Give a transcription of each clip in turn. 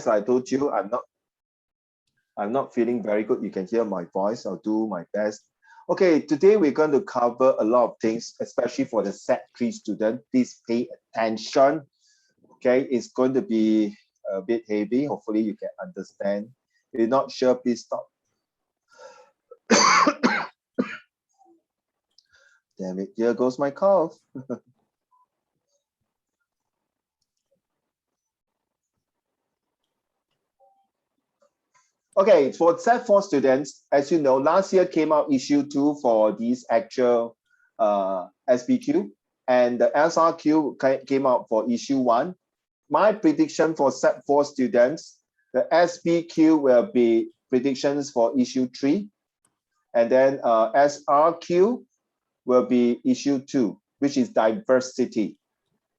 I told you, I'm not feeling very good. You can hear my voice. I'll do my best. Okay, today we're going to cover a lot of things, especially for the Set 3 student. Please pay attention. Okay, it's going to be a bit heavy. Hopefully you can understand. If you're not sure, please stop. Damn it, here goes my cough. Okay, for Set 4 students, as you know, last year came out issue 2 for these actual SPQ, and the SRQ came out for issue 1. My prediction for Set 4 students, the SPQ will be predictions for issue 3, and then SRQ will be issue 2, which is diversity.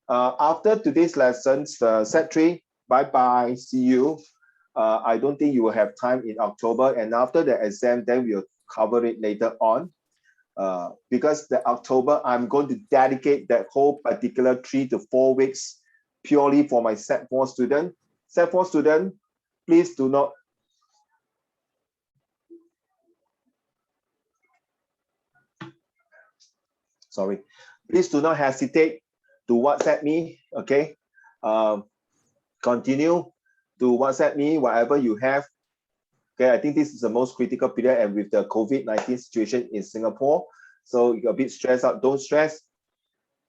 After today's lessons, Set 3, bye-bye, see you. I don't think you will have time in October, and after the exam, then we'll cover it later on. Because the October, I'm going to dedicate that whole particular 3 to 4 weeks purely for my Set 4 student. Set 4 student, please do not. Sorry, please do not hesitate to WhatsApp me. Okay, continue to WhatsApp me whatever you have. Okay, I think this is the most critical period, and with the COVID-19 situation in Singapore, so you're a bit stressed out. Don't stress.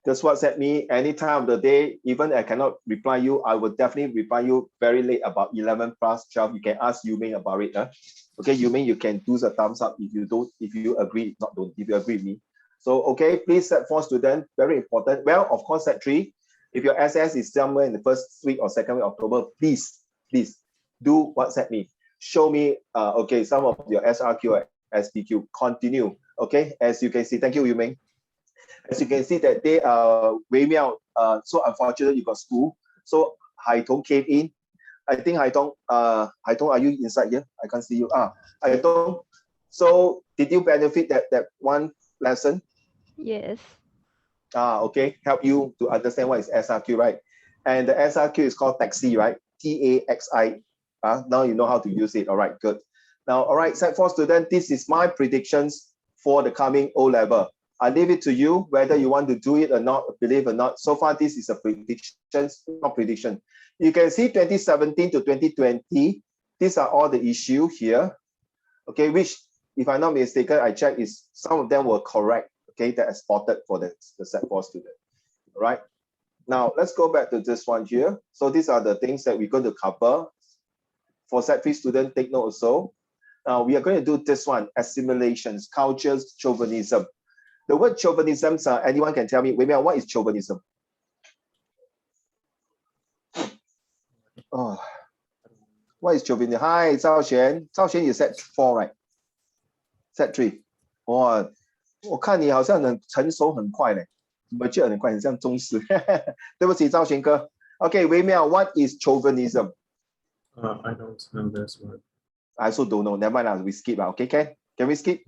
Just WhatsApp me any time of the day. Even I cannot reply you, I will definitely reply you very late, about 11 plus 12. You can ask Yuming about it. Okay, Yuming, you can do the thumbs up if you don't, if you agree, not don't, if you agree with me. So, okay, please, Set 4 student, very important. Well, of course, Set 3, if your SS is somewhere in the first week or second week of October, please do WhatsApp me. Show me, okay, some of your SRQ or SPQ. Continue, okay? As you can see, thank you, Yuming. As you can see that they are Wei Miao. So unfortunately, you got school. So Hai Tong came in. I think Hai Tong, are you inside here? I can't see you. Hai Tong. So did you benefit that one lesson? Yes. Okay. Help you to understand what is SRQ, right? And the SRQ is called taxi, right? TAXI. Now you know how to use it. All right, good. Now, all right, Set 4 student, this is my predictions for the coming O level. I leave it to you whether you want to do it or not, believe or not. So far, this is a prediction, not prediction. You can see 2017 to 2020. These are all the issues here. Okay, which, if I'm not mistaken, I checked is some of them were correct. Okay, that is spotted for the Set 4 student. All right. Now let's go back to this one here. So these are the things that we're going to cover. For Set 3 student, take note also. Now we are going to do this one, assimilations, cultures, chauvinism. The word chauvinism, anyone can tell me, wait a minute, what is chauvinism? Oh, what is chauvinism? Hi, Zhao Xuan. Zhao Xuan, you Set 4, right? Set 3. 哇，我看你好像很成熟很快嘞，mature 很快，很像中式。对不起，赵璇哥。Okay, Wei Miao, what is chauvinism? I don't know this word. I also don't know. Never mind, we skip. Okay, can we skip?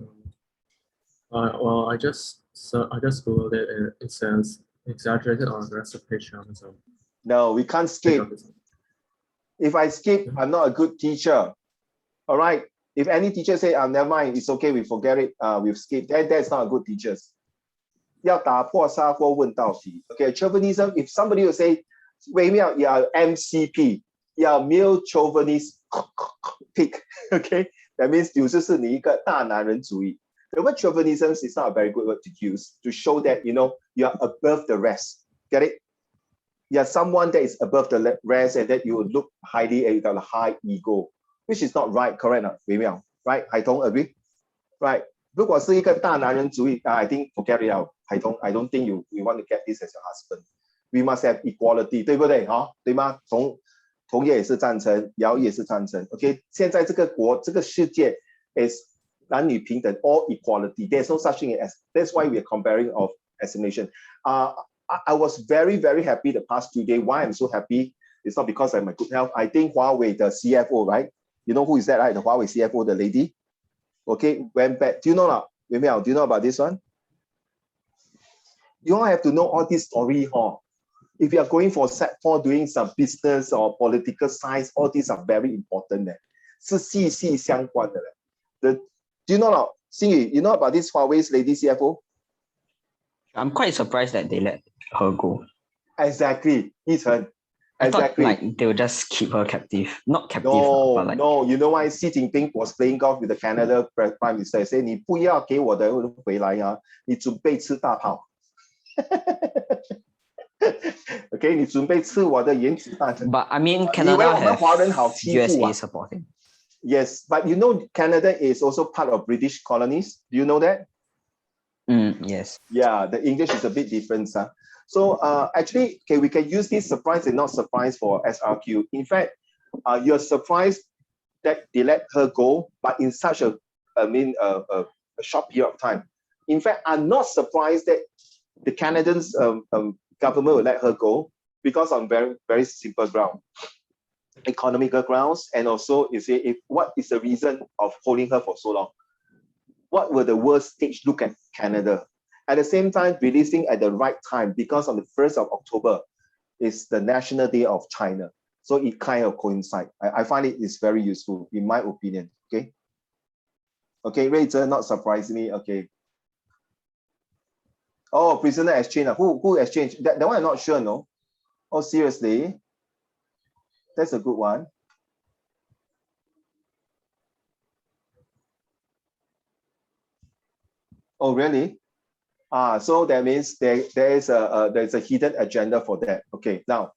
Well, I just googled it, and it says exaggerated or aggressive patriotism. No, we can't skip. If I skip, I'm not a good teacher. All right. If any teacher say, never mind, it's okay, we forget it, we've skipped. That's not a good teacher. 要打破砂锅问到底. Okay, chauvinism. If somebody will say, Wei Miao, you are MCP, you are male chauvinist pig. Okay, that means 就是你一个大男人主义. The word chauvinism is not a very good word to use to show that you are above the rest. Get it? You are someone that is above the rest and that you look highly and you got a high ego, which is not right. Correct? Wei Miao, right? I don't agree. Right? 如果是一个大男人主义, I think forget it out. I don't think you want to get this as your husband. We must have equality, 对不对？对吗？同业也是赞成，姚也是赞成。OK， 现在这个世界 is 男女平等 all equality. There's no such thing as. That's why we are comparing of assimilation. I was very, very happy the past 2 days. Why I'm so happy? It's not because I'm a good health. I think Huawei, the CFO, right? You know who is that, right? The Huawei CFO, the lady. Okay, went back. Do you know now? Do you know about this one? You all have to know all this story, If you are going for set for doing some business or political science, all these are very important. 是息息相关的。Do you know, Xingyu, you know about this Huawei's lady CFO? I'm quite surprised that they let her go. Exactly, Yichen. I thought Exactly. like they would just keep her captive, not captive, No, but like no. You know why Xi Jinping was playing golf with the Canada Prime Minister? Say, 你不要给我的回来啊，你准备吃大炮。OK， 你准备吃我的原子弹。But I mean, 以为 Canada 我们华人好 has 欺负啊 USA supporting. Yes, but you know Canada is also part of British colonies. Do you know that? Yes. Yeah, the English is a bit different. So actually, okay, we can use this surprise and not surprise for SRQ. In fact, you're surprised that they let her go, but in such a short period of time. In fact, I'm not surprised that the Canadians government will let her go because on very, very simple ground. Economical grounds, and also you say, if what is the reason of holding her for so long? What will the world stage look at Canada? At the same time, releasing at the right time, because on the 1st of October is the National Day of China. So it kind of coincides. I find it is very useful, in my opinion. Okay. Okay, Rachel, not surprisingly, okay. Oh, prisoner exchange. Who exchanged? That one I'm not sure, no? Oh, seriously? That's a good one. Oh, really? So that means there's a hidden agenda for that. Okay, now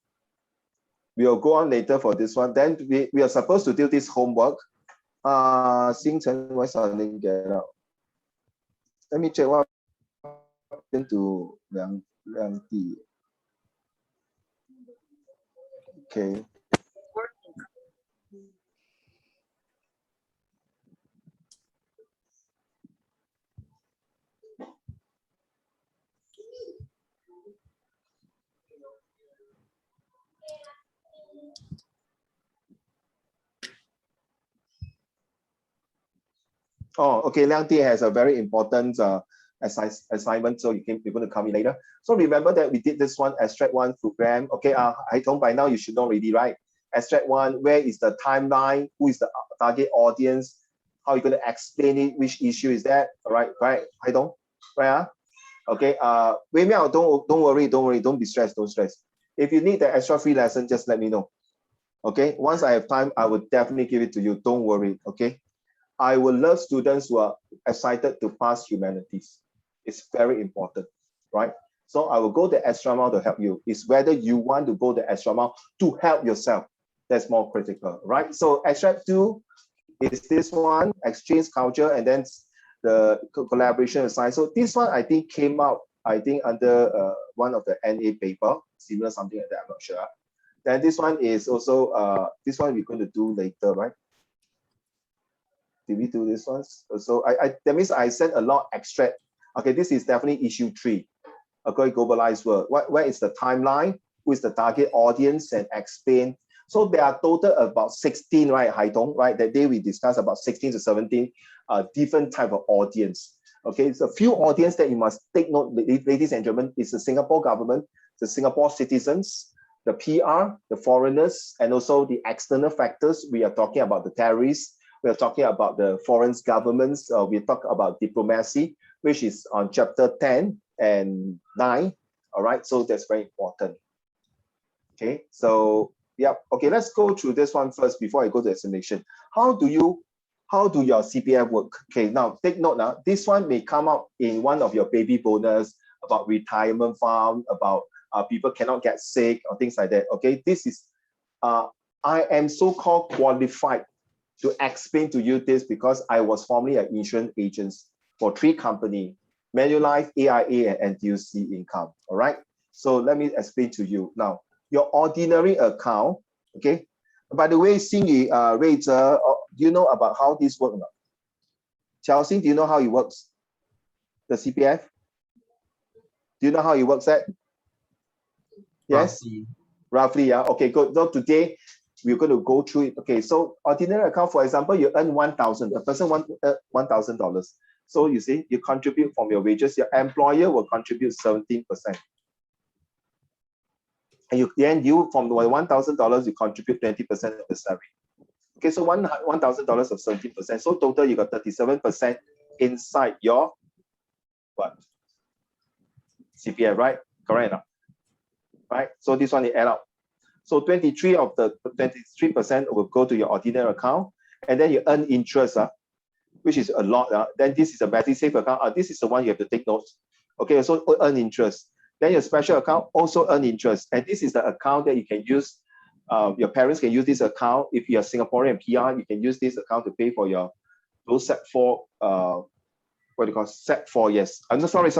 we'll go on later for this one. Then we are supposed to do this homework. Xingchen, why suddenly get out? Let me check what happened to Liang Di. Okay. Oh, okay. Liang Di has a very important assignment, so you're going to come in later. So remember that we did this one, Extract 1 program. Okay, Haitong, by now you should know already, right? Extract 1, where is the timeline? Who is the target audience? How are you going to explain it? Which issue is that? All right, Haitong, right? Okay, Wei Miao, don't worry, don't be stressed, don't stress. If you need the extra free lesson, just let me know. Okay, once I have time, I will definitely give it to you. Don't worry, okay? I will love students who are excited to pass humanities. It's very important, right? So I will go the extra mile to help you. It's whether you want to go the extra mile to help yourself. That's more critical, right? So extract 2 is this one, exchange culture, and then the collaboration aside. So this one I think came out, I think under one of the NA paper, similar something like that, I'm not sure. Then this one is also, this one we're going to do later, right? Did we do this one? So that means I sent a lot extract. Okay, this is definitely issue 3. Okay, globalized world. Where is the timeline? Who is the target audience, and explain. So there are total about 16, right, Haitong, right? That day we discussed about 16 to 17 different type of audience. Okay, so a few audience that you must take note, ladies and gentlemen, is the Singapore government, the Singapore citizens, the PR, the foreigners, and also the external factors. We are talking about the terrorists. We are talking about the foreign governments. We talk about diplomacy, which is on chapter 10 and 9. All right, so that's very important. Okay, so yeah, okay, let's go through this one first before I go to the explanation. How do your CPF work? Okay, now take note now. This one may come up in one of your baby bonus, about retirement fund, about people cannot get sick or things like that. Okay, this is I am so-called qualified to explain to you this because I was formerly an insurance agent for 3 companies, Manulife, AIA, and NTUC Income. All right. So let me explain to you now. Your ordinary account. Okay. By the way, Xingyu, Rachel, do you know about how this works? Chelsea, do you know how it works? The CPF. Do you know how it works? At yes. Roughly, yeah. Okay, good. So today we're going to go through it. Okay, so ordinary account, for example, you earn 1,000. The person wants $1,000. So you see, you contribute from your wages. Your employer will contribute 17%. And you from the $1,000, you contribute 20% of the salary. Okay, so $1,000 of 17%. So total you got 37% inside your what? CPF, right? Correct enough. Right? So this one you add up. So 23 of the 23% will go to your ordinary account, and then you earn interest, which is a lot. Then this is a MediSave account. This is the one you have to take notes. Okay, so earn interest. Then your special account also earn interest, and this is the account that you can use. Your parents can use this account. If you're Singaporean PR, you can use this account to pay for your those set 4 what do you call set 4? Yes, I'm no, sorry.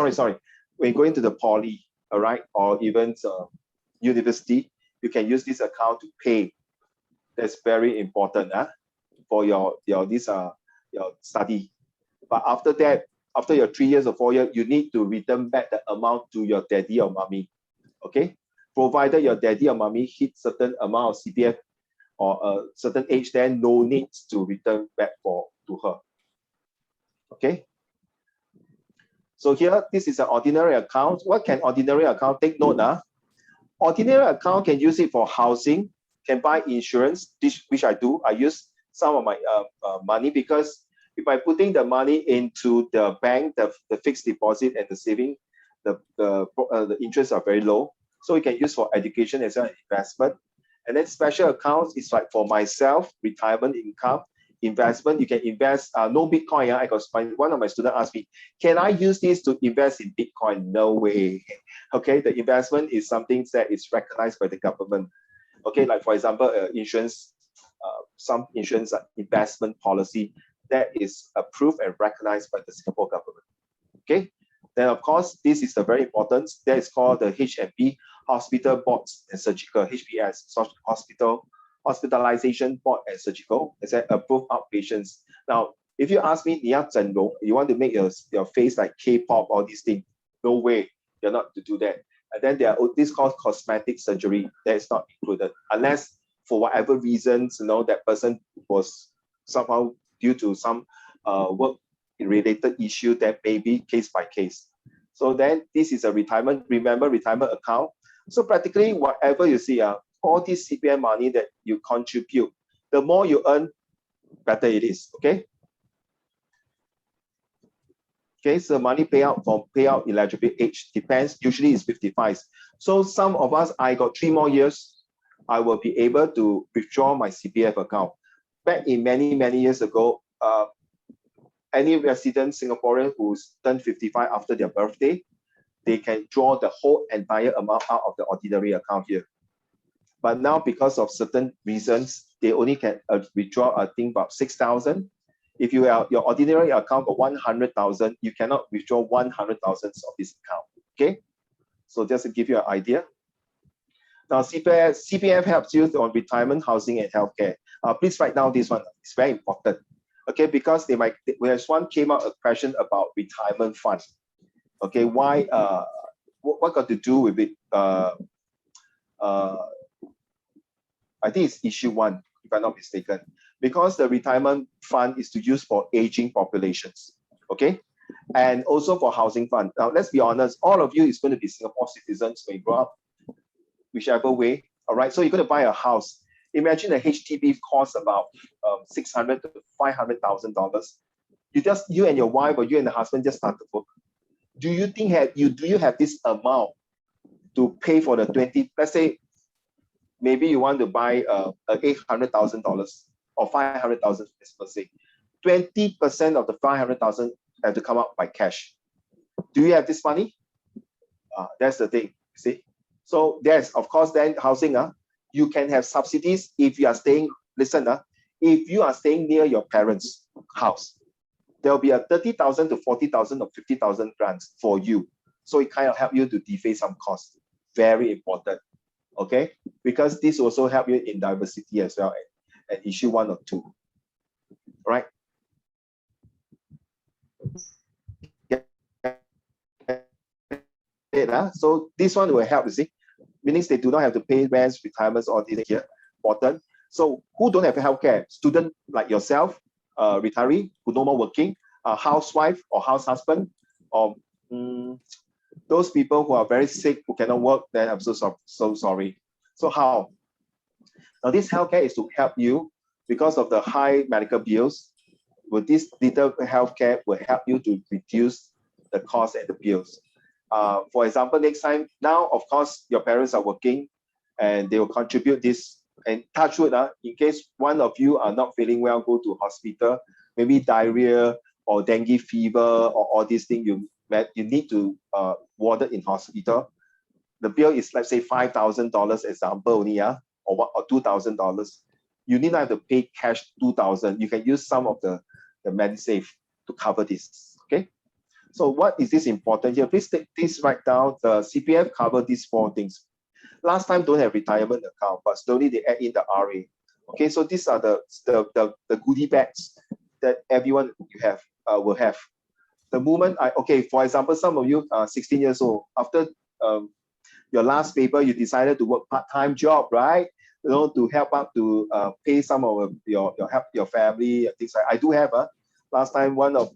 When you go into the poly, all right, or even university, you can use this account to pay. That's very important for your study. But after that, after your 3 years or 4 years, you need to return back the amount to your daddy or mommy. Okay, provided your daddy or mommy hit certain amount of CPF or a certain age, then no need to return back to her. Okay. So here, this is an ordinary account. What can ordinary account take note? Ordinary account can use it for housing, can buy insurance, which I do. I use some of my money, because if I'm putting the money into the bank, the fixed deposit and the saving, the interests are very low. So you can use for education as well as investment. And then special accounts is like for myself, retirement income, investment. You can invest, no Bitcoin. I got one of my students asked me, can I use this to invest in Bitcoin? No way. Okay, the investment is something that is recognized by the government. Okay, like for example, insurance, some insurance investment policy that is approved and recognized by the Singapore government. Okay, then of course, this is the very important. That is called the HMB, Hospital Boards and Surgical, HBS, Hospitalization Board and Surgical, is that approved outpatients. Now, if you ask me, you want to make your face like K-pop or these things, no way, you're not to do that. And then there are this called cosmetic surgery that is not included, unless for whatever reasons, that person was somehow due to some work-related issue, that may be case by case. So then this is a retirement account. So practically whatever you see, all this CPF money that you contribute, the more you earn, better it is. Okay. Okay, so money payout from payout eligibility age depends. Usually it's 55. So some of us, I got 3 more years, I will be able to withdraw my CPF account. Back in many years ago, any resident Singaporean who's turned 55 after their birthday, they can draw the whole entire amount out of the ordinary account here. But now, because of certain reasons, they only can withdraw, I think, about 6,000. If you have your ordinary account of 100,000, you cannot withdraw 100,000 of this account. Okay, so just to give you an idea. Now, CPF helps you on retirement, housing, and healthcare. Please write down this one. It's very important. Okay, because there's one came out a question about retirement fund. Okay, why? What got to do with it? I think it's issue 1, if I'm not mistaken, because the retirement fund is to use for aging populations, okay, and also for housing fund. Now, let's be honest, all of you is going to be Singapore citizens when you grow up, whichever way. All right, so you're going to buy a house. Imagine a HDB costs about $600,000 to $500,000. You and your wife, or you and the husband just start to work. Do you think do you have this amount to pay for the 20? Let's say maybe you want to buy $800,000 or $500,000 per se. 20% of the $500,000 have to come out by cash. Do you have this money? That's the thing. See, so there's of course then housing. You can have subsidies if you are staying. Listen, if you are staying near your parents' house, there will be a 30,000 to 40,000 or 50,000 grants for you. So it kind of help you to defray some costs. Very important. Okay, because this also help you in diversity as well, and issue 1 or 2. Right? So this one will help, you see, meaning they do not have to pay rents, retirements, all these here. Important. So who don't have healthcare? Student like yourself, retiree who no more working, housewife or house husband, or Those people who are very sick, who cannot work, then I'm so sorry. So how? Now this healthcare is to help you because of the high medical bills. With this little healthcare will help you to reduce the cost and the bills. For example, next time, now of course your parents are working and they will contribute this. And touch wood, in case one of you are not feeling well, go to hospital, maybe diarrhea or dengue fever or all these things you need to warded in hospital. The bill is, let's say, $5,000 example only, or $2,000. You need not have to pay cash $2,000. You can use some of the MediSave to cover this. Okay. So what is this important here? Please take this right down. The CPF cover these 4 things. Last time don't have retirement account, but slowly they add in the RA. Okay, so these are the goodie bags that everyone you have will have. The moment for example, some of you are 16 years old. After your last paper, you decided to work part-time job, right? You know, to help out to pay some of your family and things like. I do have last time one or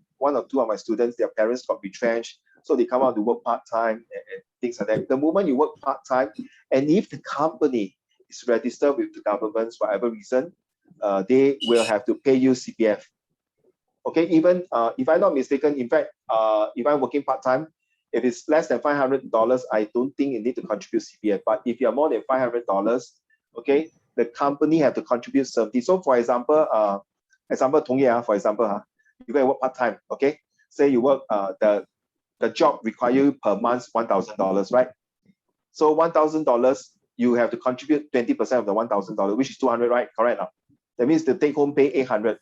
two of my students, their parents got retrenched, so they come out to work part-time and things like that. The moment you work part-time, and if the company is registered with the government for whatever reason, they will have to pay you CPF. Okay, even if I'm not mistaken, in fact, if I'm working part-time, if it's less than $500, I don't think you need to contribute CPF. But if you're more than $500, okay, the company have to contribute 70. So for example, Tong Ye, for example, you go and work part-time, okay? Say you work, the job require you per month $1,000, right? So $1,000, you have to contribute 20% of the $1,000, which is 200, right? Correct now. That means the take-home pay 800.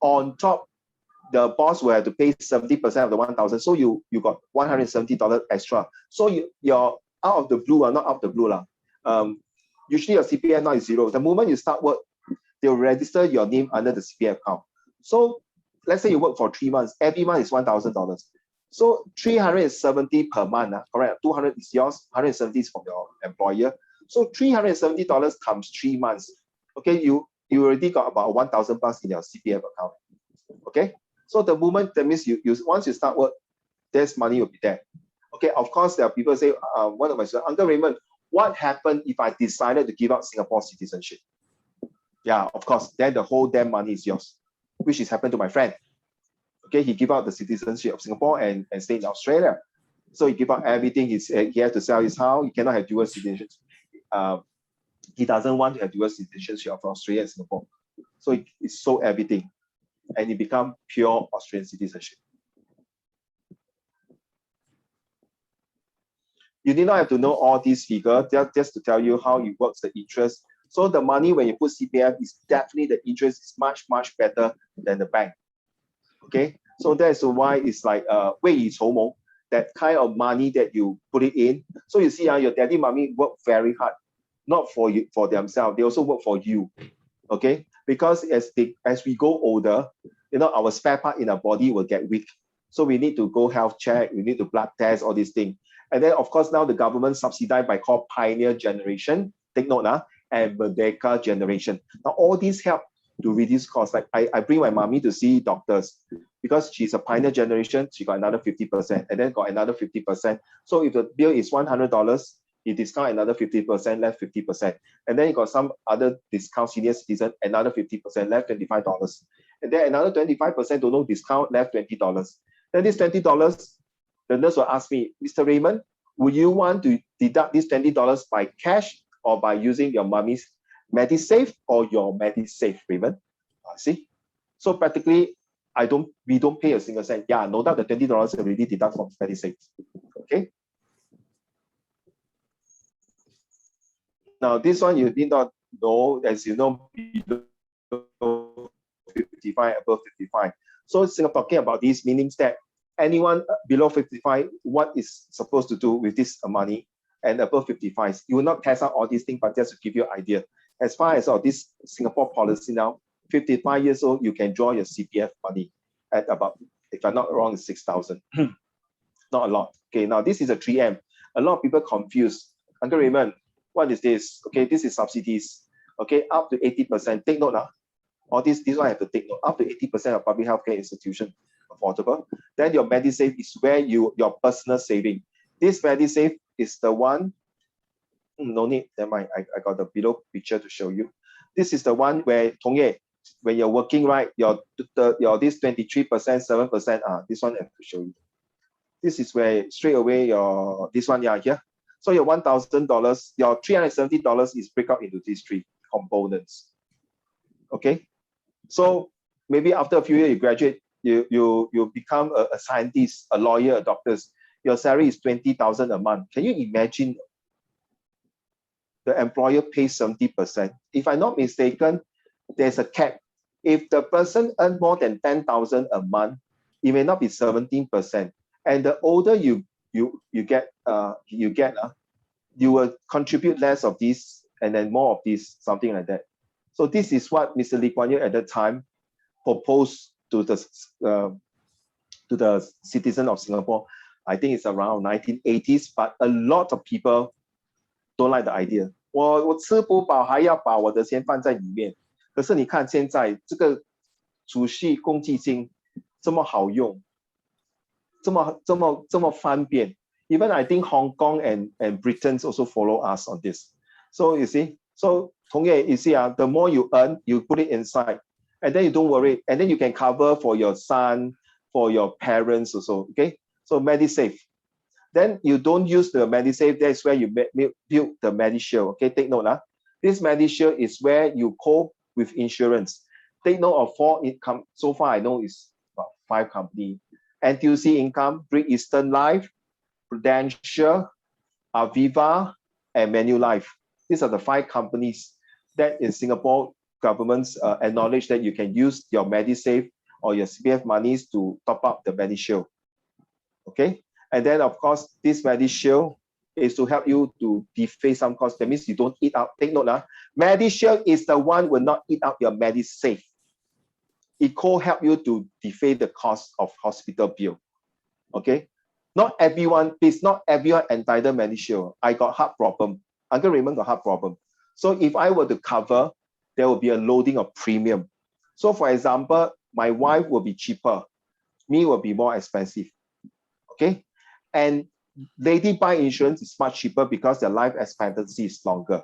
On top, the boss will have to pay 70% of the 1,000. So you got $170 extra. So you're out of the blue, not out of the blue. Usually your CPF now is 0. The moment you start work, they'll register your name under the CPF account. So let's say you work for 3 months, every month is $1,000. So 370 per month, correct? 200 is yours, 170 is from your employer. So $370 times 3 months. Okay, you already got about 1,000 bucks in your CPF account. Okay, so the moment that means you once you start work, there's money will be there. Okay, of course there are people say, one of my students, Uncle Raymond, what happened if I decided to give up Singapore citizenship? Yeah, of course, then the whole damn money is yours, which is happened to my friend. Okay, he gave up the citizenship of Singapore and stay in Australia. So he gave up everything. He has to sell his house. He cannot have dual citizenship. He doesn't want to have dual citizenship of Australia and Singapore. So he sold everything and he become pure Australian citizenship. You do not have to know all these figures, just to tell you how it works, the interest. So the money when you put CPF is definitely the interest is much, much better than the bank. Okay, so that's why it's like 未雨绸缪, that kind of money that you put it in. So you see, your daddy, mommy work very hard, not for you, for themselves. They also work for you. Okay, because as we go older, our spare part in our body will get weak. So we need to go health check. We need to blood test, all these things. And then of course now the government subsidized by called Pioneer Generation. Take note, and Merdeka Generation. Now all these help to reduce costs. Like I bring my mommy to see doctors because she's a Pioneer Generation. She got another 50%, and then got another 50%. So if the bill is $100, you discount another 50%, left 50%, and then you got some other discount, senior citizen, another 50%, left $25, and then another 25% don't know discount, left $20. Then this $20, the nurse will ask me, Mr. Raymond, would you want to deduct this $20 by cash or by using your mommy's MediSave or your MediSave, Raymond? See, so practically, we don't pay a single cent. Yeah, no doubt the $20 already deduct from MediSave. Okay. Now this one you did not know, as you know, below 55, above 55. So Singapore talking about this means that anyone below 55, what is supposed to do with this money, and above 55, you will not test out all these things, but just to give you an idea. As far as this Singapore policy now, 55 years old, you can draw your CPF money at about, if I'm not wrong, 6,000. Not a lot. Okay, now this is a 3M. A lot of people confused. Uncle Raymond, what is this? Okay, this is subsidies. Okay, up to 80%. Take note now. All this one I have to take note. Up to 80% of public healthcare institution affordable. Then your MediSave is where your personal saving. This MediSave is the one. No need, never mind. I got the below picture to show you. This is the one where Tong Ye, when you're working, right, your this 23%, 7%, this one I have to show you. This is where straight away your this one, yeah, here. So your $1,000, your $370 is break up into these three components. Okay. So maybe after a few years you graduate, you become a scientist, a lawyer, a doctor. Your salary is $20,000 a month. Can you imagine? The employer pays 70%. If I'm not mistaken, there's a cap. If the person earns more than 10,000 a month, it may not be 17%. And the older you get, you will contribute less of this and then more of this, something like that. So this is what Mr. Lee Kuan Yew at that time proposed to the citizen of Singapore. I think it's around 1980s, but a lot of people don't like the idea. 我吃不饱还要把我的钱放在里面。可是你看现在这个储蓄公积金这么好用，这么方便。Even I think Hong Kong and Britain also follow us on this. So you see, so Tong Ye, you see, the more you earn, you put it inside, and then you don't worry, and then you can cover for your son, for your parents also. Okay, so MediSave. Then you don't use the MediSave. That's where you build the MediShield. Okay, take note. This MediShield is where you co with insurance. Take note of 4 income. So far, I know it's about 5 companies. NTUC Income, Great Eastern Life, Prudential, Aviva, and Manulife. These are the 5 companies that in Singapore governments acknowledge that you can use your MediSave or your CPF monies to top up the MediShield. Okay. And then, of course, this MediShield is to help you to defray some costs. That means you don't eat out. Take note, MediShield is the one will not eat out your MediSave. It will help you to defray the cost of hospital bill. Okay? Not everyone, please, not everyone entitled MediShield. I got heart problem. Uncle Raymond got heart problem. So if I were to cover, there will be a loading of premium. So for example, my wife will be cheaper. Me will be more expensive. Okay? And lady buy insurance is much cheaper because their life expectancy is longer.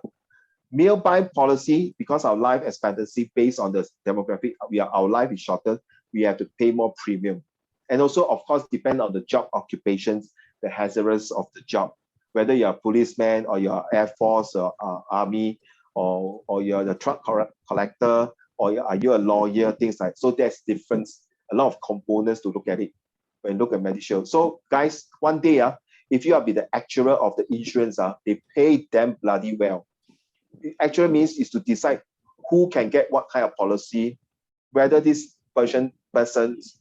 Male buy policy, because our life expectancy based on the demographic, our life is shorter, we have to pay more premium. And also, of course, depend on the job occupations, the hazards of the job, whether you're a policeman or you're Air Force or Army or you're the truck collector or are you a lawyer, things like that. So there's difference, a lot of components to look at it. When look at MediShield. So guys, one day, if you are be the actuary of the insurance, they pay them bloody well. It actually means is to decide who can get what kind of policy, whether this person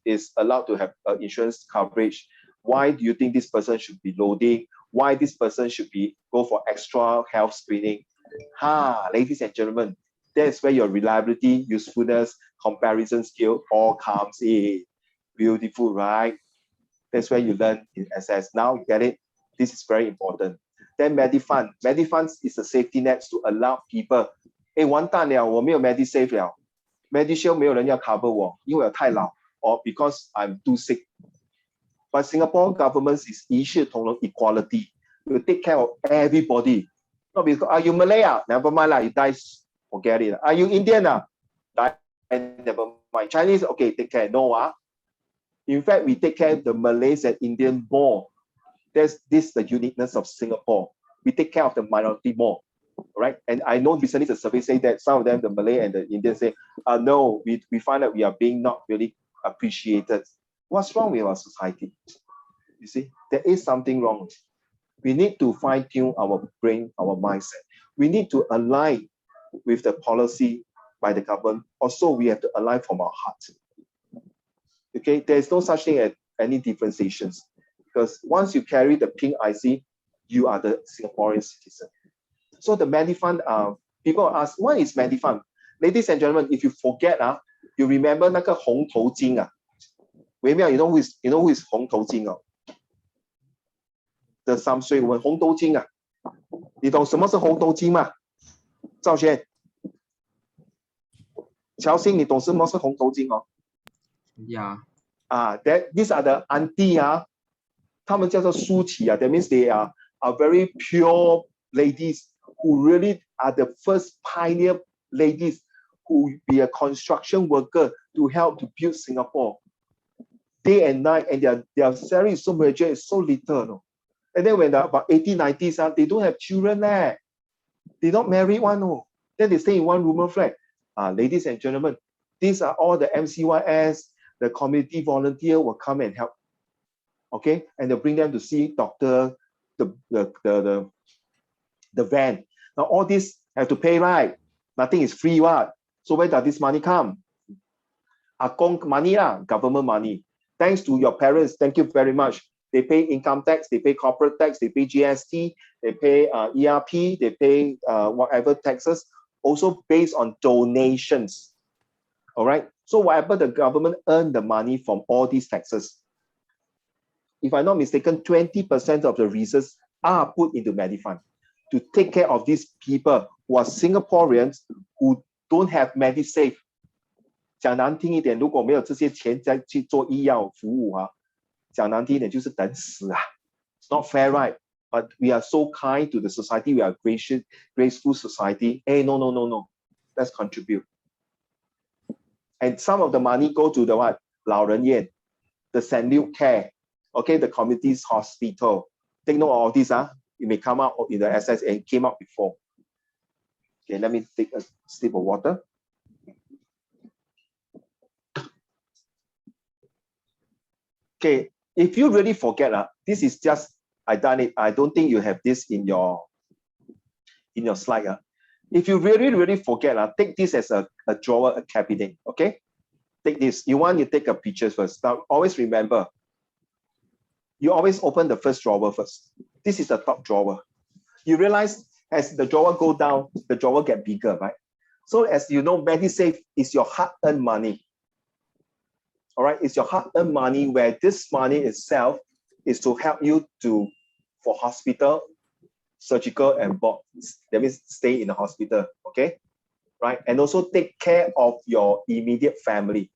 is allowed to have insurance coverage. Why do you think this person should be loading? Why this person should be go for extra health screening? Ladies and gentlemen, that's where your reliability, usefulness, comparison skill all comes in. Beautiful, right? That's where you learn in SS. Now you get it. This is very important. Then MediFund. MediFund is a safety net to allow people. 完蛋了，我没有 MediSave 了 ，MediShield 没有人要 cover 我，因为我太老 or because I'm too sick. But Singapore government is 一视同仁 equality. You take care of everybody. Not because are you Malay? Never mind lah. You die, forget it. Are you Indian? Die, never mind. Chinese, okay, take care. No, In fact, we take care of the Malays and Indian more. This is the uniqueness of Singapore. We take care of the minority more, right? And I know recently the survey say that some of them, the Malay and the Indians say, no, we find that we are being not really appreciated. What's wrong with our society? You see, there is something wrong. We need to fine-tune our brain, our mindset. We need to align with the policy by the government. Also, we have to align from our heart. Okay, there's no such thing as any differentiations because once you carry the pink IC, you are the Singaporean citizen. So the MediFund, people ask, what is MediFund? Ladies and gentlemen, if you forget, you remember 那个红头巾Wei-Miao, you know who is 红头巾The 3岁文红头巾你懂什么是红头巾吗？赵轩，乔欣，你懂什么是红头巾Yeah. These are the auntie 他们叫做舒淇啊 that means they are very pure ladies who really are the first pioneer ladies who be a construction worker to help to build Singapore day and night, and their salary is so major, it's so little. No? And then when they're about 80s, 90s, they don't have children. They're not married one. No. Then they stay in one room flat. Ladies and gentlemen, these are all the MCYS, the community volunteer will come and help. Okay, and they'll bring them to see doctor, the van. Now all this have to pay, right? Nothing is free, what? So where does this money come? Akong money, government money. Thanks to your parents, thank you very much. They pay income tax, they pay corporate tax, they pay GST, they pay ERP, they pay whatever taxes, also based on donations. All right. So whatever the government earn the money from all these taxes, if I'm not mistaken, 20% of the resources are put into Medifund to take care of these people who are Singaporeans who don't have MediSave. 讲难听一点，如果没有这些钱再去做医药服务啊，讲难听一点就是等死啊。It's not fair, right? But we are so kind to the society. We are gracious, graceful society. Hey, no. Let's contribute. And some of the money go to the what? 老人院, the St. Luke Care, okay, the community's hospital. Take note of all this. It may come out in the SS and it came out before. Okay, let me take a sip of water. Okay, if you really forget, this is just, I done it. I don't think you have this in your slide. If you really forget, take this as a drawer, a cabinet, okay? Take this. You take a picture first. Now, always remember, you always open the first drawer first. This is the top drawer. You realize as the drawer go down, the drawer get bigger, right? So as you know, MediSave is your hard-earned money. All right, it's your hard-earned money where this money itself is to help you for hospital, surgical, and board. That means stay in the hospital, okay? Right, and also take care of your immediate family.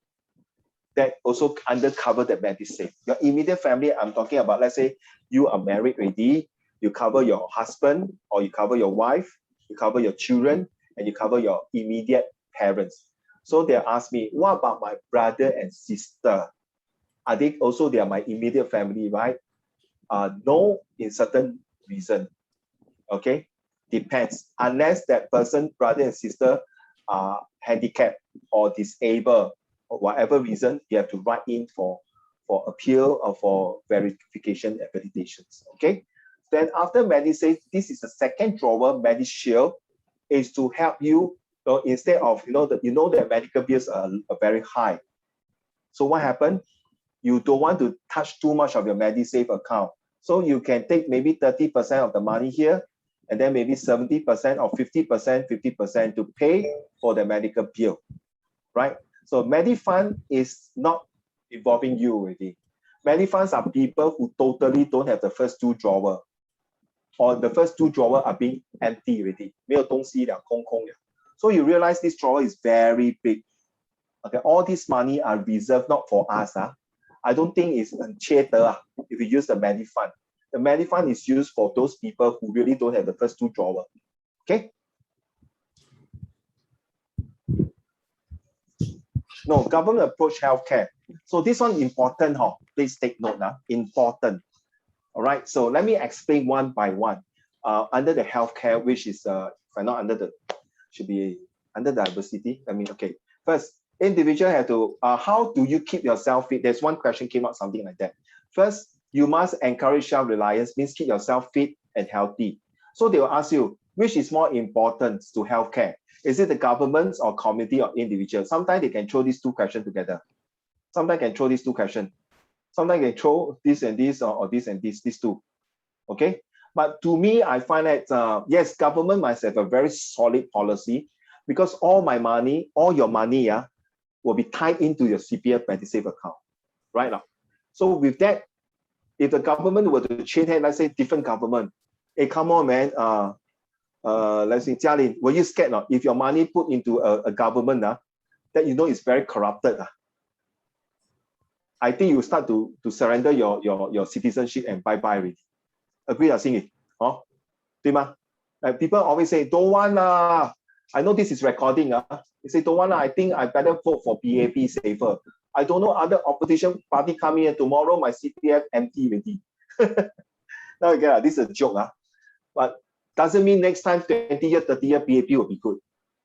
That also undercover the MediSave. Your immediate family, I'm talking about, let's say you are married already, you cover your husband, or you cover your wife, you cover your children, and you cover your immediate parents. So they ask me, what about my brother and sister? Are they also, they are my immediate family, right? No, in certain reason, okay? Depends. Unless that person, brother and sister, are handicapped or disabled, or whatever reason, you have to write in for appeal or for verification and validations, okay? Then after MediSave, this is the second drawer, MediShield, is to help you. So instead of, that medical bills are very high. So what happened? You don't want to touch too much of your MediSave account. So you can take maybe 30% of the money here, and then maybe 70% or 50% to pay for the medical bill, right? So MediFund is not involving you already. MediFunds are people who totally don't have the first two drawers, or the first two drawers are being empty already. 没有东西了，空空了。So you realize this drawer is very big. Okay, all this money are reserved not for us. I don't think it's if you use the MediFund. The MediFund is used for those people who really don't have the first two drawers. Okay? No, government approach healthcare. So this one important, please take note. Important. All right, so let me explain one by one. Under the healthcare, which is, if I'm not under the, should be under diversity. Okay. First, individual have to, how do you keep yourself fit? There's one question came out, something like that. First, you must encourage self-reliance, means keep yourself fit and healthy. So they will ask you, which is more important to healthcare? Is it the government or community or individual? Sometimes they can throw these two questions together. Sometimes can throw these two questions. Sometimes they throw this and this or this and this, these two. Okay? But to me, I find that, yes, government must have a very solid policy because all my money, all your money will be tied into your CPF MediSave account, right now. So with that, if the government were to change, let's say different government, hey, come on, man, let's say, Jialin, were you scared not? If your money put into a government that you know is very corrupted, I think you start to surrender your citizenship and bye-bye already. Agree, Xin? Oh, 对吗? People always say, don't want lah. I know this is recording. They say, don't want lah. I think I better vote for PAP safer. I don't know other opposition party coming in tomorrow, my CPF empty already. Now again, this is a joke. But doesn't mean next time 20 year, 30 year PAP will be good.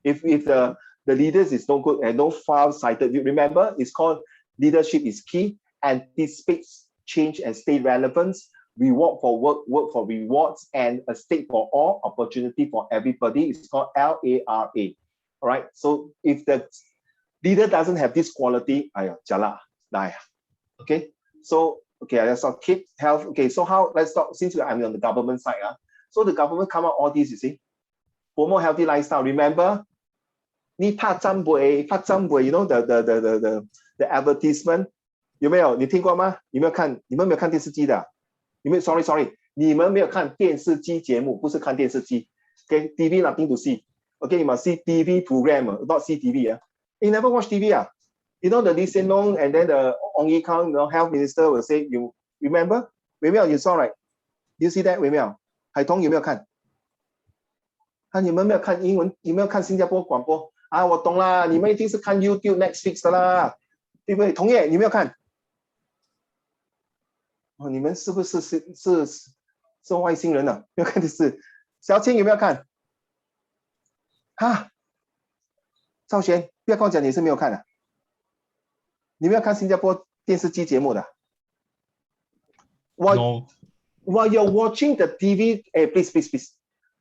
If the leaders is no good and no far-sighted, remember, it's called leadership is key, anticipates change and stay relevant, reward for work, work for rewards, and a state for all, opportunity for everybody. It's called LARA. All right. So if the leader doesn't have this quality, jala, die. Okay. So let's talk keep health. Okay. So how? Let's talk. Since I'm on the government side, so the government come out all these. You see, promote healthy lifestyle. Remember, you know the advertisement. 有没有？你听过吗？你们没有看电视机的？sorry， 你们没有看电视机节目，不是看电视机。Okay, TV nothing to see. Okay, you must see TV program, not see TV. You never watch TV. You know the Lee Hsien Loong and then the Ong Ye Kung, health minister will say, you remember? 微妙 you saw right? You see that 微妙？海彤有没有看？你们没有看英文？有没有看新加坡广播？我懂啦，你们一定是看 YouTube、Netflix 的啦，对不对？同业，你没有看？你们是不是是外星人啊？没有看电视。小青有没有看？赵璇，不要跟我讲你是没有看的。你没有看新加坡电视机节目的？No. While you're watching the TV, please.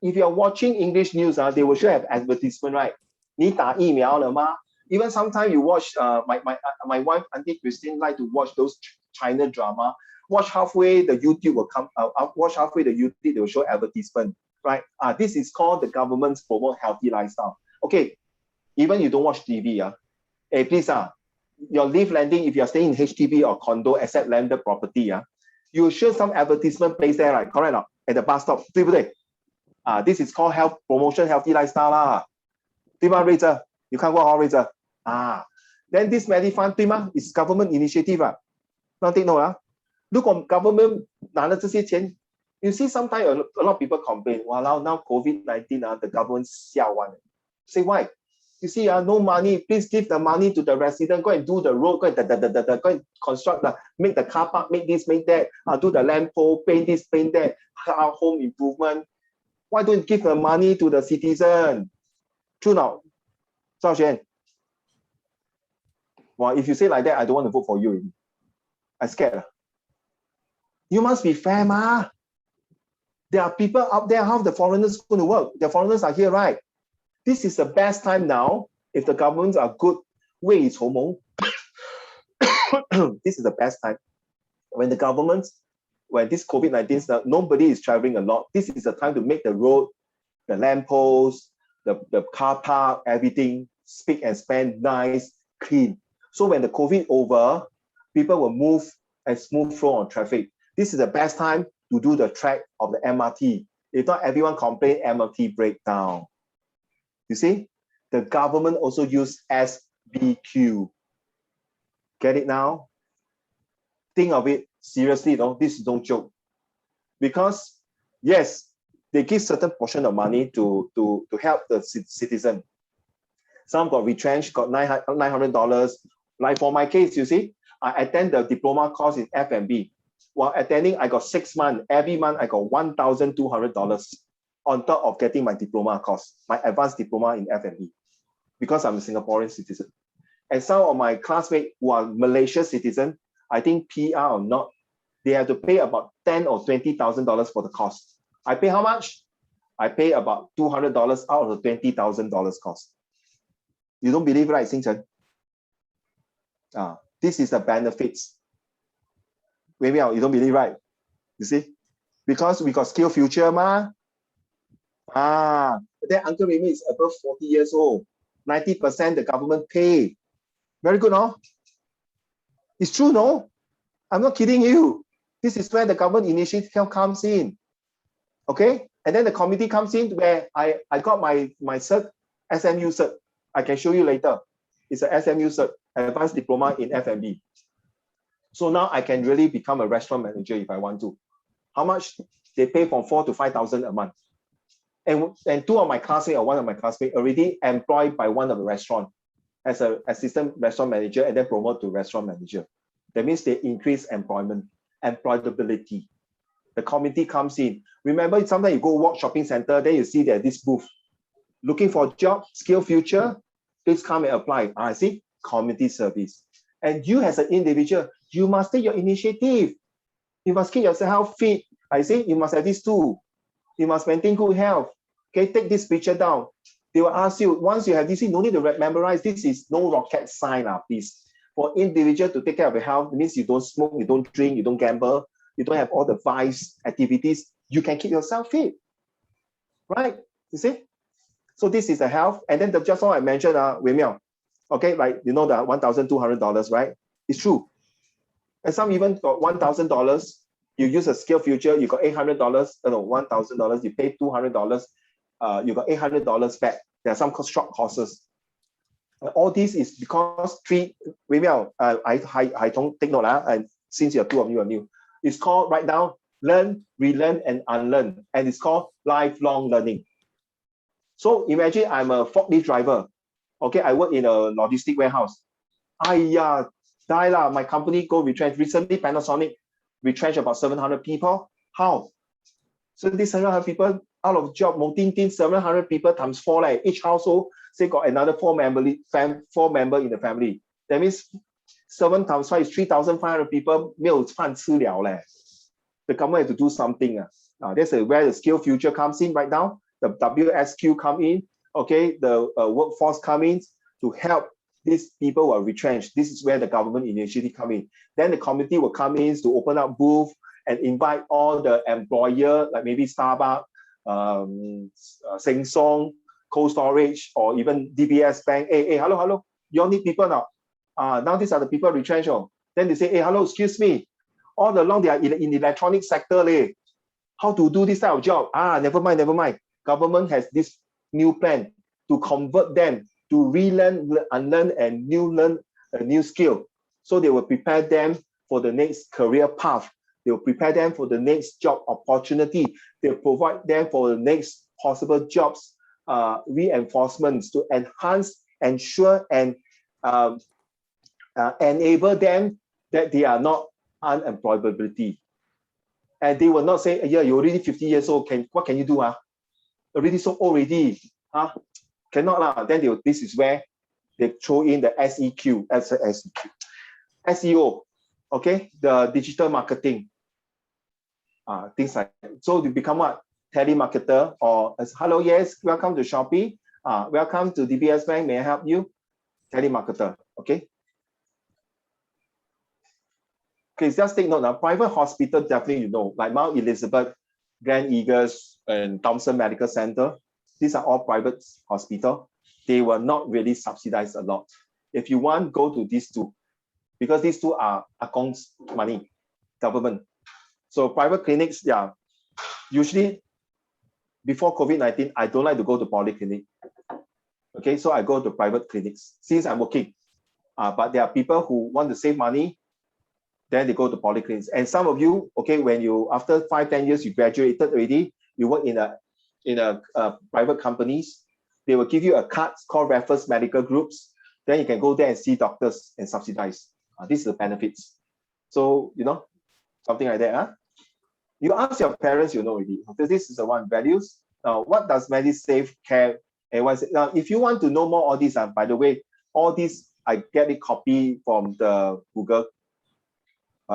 If you're watching English news, they will show have advertisement, right? 你打疫苗了吗？ Even sometimes you watch, my wife, Auntie Christine, like to watch those China drama. Watch halfway, the YouTube will come. Watch halfway, the YouTube they will show advertisement, right? This is called the government's promote healthy lifestyle. Okay, even you don't watch TV, please, your live landing, if you're staying in HDB or condo, except landed property, you show some advertisement placed there, right? Correct not? At the bus stop, 对不对？ This is called health promotion healthy lifestyle 啦，对吗 ，Rachel？ 你看过Rachel？ Then this Medifund 对吗 ？Is government initiative 啊。Now take note 如果 government 拿了这些钱 ，you see sometimes a lot of people complain, wow, now COVID-19 the government 下完。Say why? You see, no money. Please give the money to the resident. Go and do the road. Go and construct make the car park. Make this, make that. Do the lamp pole. Paint this, paint that. Home improvement. Why don't you give the money to the citizen? True now, Zhao Xuan. Well, if you say like that, I don't want to vote for you. I'm scared. You must be fair, ma. There are people out there. How the foreigners going to work? The foreigners are here, right? This is the best time now. If the governments are good, 未雨绸缪. This is the best time. When the governments, when this COVID-19, nobody is traveling a lot. This is the time to make the road, the lampposts, the car park, everything, speak and span nice, clean. So when the COVID over, people will move and smooth flow on traffic. This is the best time to do the track of the MRT. If not, everyone complain MRT breakdown. You see, the government also use SBQ. Get it now? Think of it seriously, this is no joke. Because yes, they give certain portion of money to help the citizen. Some got retrenched, got $900. Like for my case, you see, I attend the diploma course in F&B. While attending, I got 6 months. Every month, I got $1,200 on top of getting my diploma course, my advanced diploma in F&B, because I'm a Singaporean citizen. And some of my classmates who are Malaysia citizen, I think PR or not, they have to pay about $10,000 or $20,000 for the cost. I pay how much? I pay about $200 out of the $20,000 cost. You don't believe, right, Xing Chen? This is the benefits. Maybe you don't believe, right? You see? Because we got skill future, ma. Then Uncle Remy is above 40 years old. 90% the government pay. Very good, no? It's true, no? I'm not kidding you. This is where the government initiative comes in. Okay? And then the committee comes in where I got my cert, SMU cert. I can show you later. It's an SMU cert, Advanced Diploma in F&B. So now I can really become a restaurant manager if I want to. How much? They pay from 4,000 to 5,000 a month. And two of my classmates or one of my classmates already employed by one of the restaurant as an assistant restaurant manager and then promote to restaurant manager. That means they increase employability. The community comes in. Remember, sometimes you go walk shopping center, then you see that this booth. Looking for a job, skill future, please come and apply. I see community service. And you as an individual, you must take your initiative. You must keep yourself fit. I say you must have these two. You must maintain good health. Okay, take this picture down. They will ask you, once you have this, you no need to memorize. This is no rocket science, please. For individual to take care of your health, it means you don't smoke, you don't drink, you don't gamble, you don't have all the vice activities. You can keep yourself fit, right? You see? So this is the health. And then just what I mentioned, Wei Miao, okay, like you know the $1,200, right? It's true. And some even got $1,000. You use a skill future, you got $800, $1,000, you pay $200, you got $800 back. There are some short courses. All this is because maybe I don't take note, and since two of you are new, it's called write down, learn, relearn, and unlearn. And it's called lifelong learning. So imagine I'm a forklift driver. Okay, I work in a logistic warehouse. Die lah, my company go retrench. Recently, Panasonic retrenched about 700 people. How? So these 700 people out of job, 700 people times 4, like each household, say got another four member in the family. That means 7 times 5 is 3,500 people, 没有饭吃了嘞. The government has to do something. That's where the skill future comes in right now. The WSQ come in, okay, the workforce come in to help these people who are retrenched. This is where the government initiative come in. Then the community will come in to open up booth and invite all the employer, like maybe Starbucks, Sheng Siong, Cold Storage, or even DBS Bank. Hey, hello, you all need people now. Now these are the people retrenched. Then they say, hey, hello, excuse me. All along they are in the electronic sector. How to do this type of job? Never mind. Government has this new plan to convert them to relearn, unlearn, and learn a new skill. So they will prepare them for the next career path. They will prepare them for the next job opportunity. They'll provide them for the next possible jobs, reinforcements to enhance, ensure, and enable them that they are not unemployability. And they will not say, yeah, you're already 50 years old. What can you do? Already so old already. Cannot. Then this is where they throw in the SEO, okay, the digital marketing, things like that. So they become what? Telemarketer, or hello, yes, welcome to Shopee, welcome to DBS Bank, may I help you? Telemarketer, okay. Okay, just take note now. Private hospital, definitely you know, like Mount Elizabeth, Grand Eagles, and Thomson Medical Center. These are all private hospitals. They will not really subsidize a lot. If you want, go to these two, because these two are Akong's money, government. So private clinics, yeah, usually before COVID-19, I don't like to go to polyclinic. Okay, so I go to private clinics since I'm working. But there are people who want to save money, then they go to polyclinics. And some of you, okay, when you, after 5-10 years, you graduated already, you work in a private companies, they will give you a card called Raffles Medical Groups. Then you can go there and see doctors and subsidize. These are the benefits. So, you know, something like that. You ask your parents, you know already. Because this is the one, values. Now, what does MediSave care? Now, if you want to know more all these, by the way, all these, I get it copy from the Google.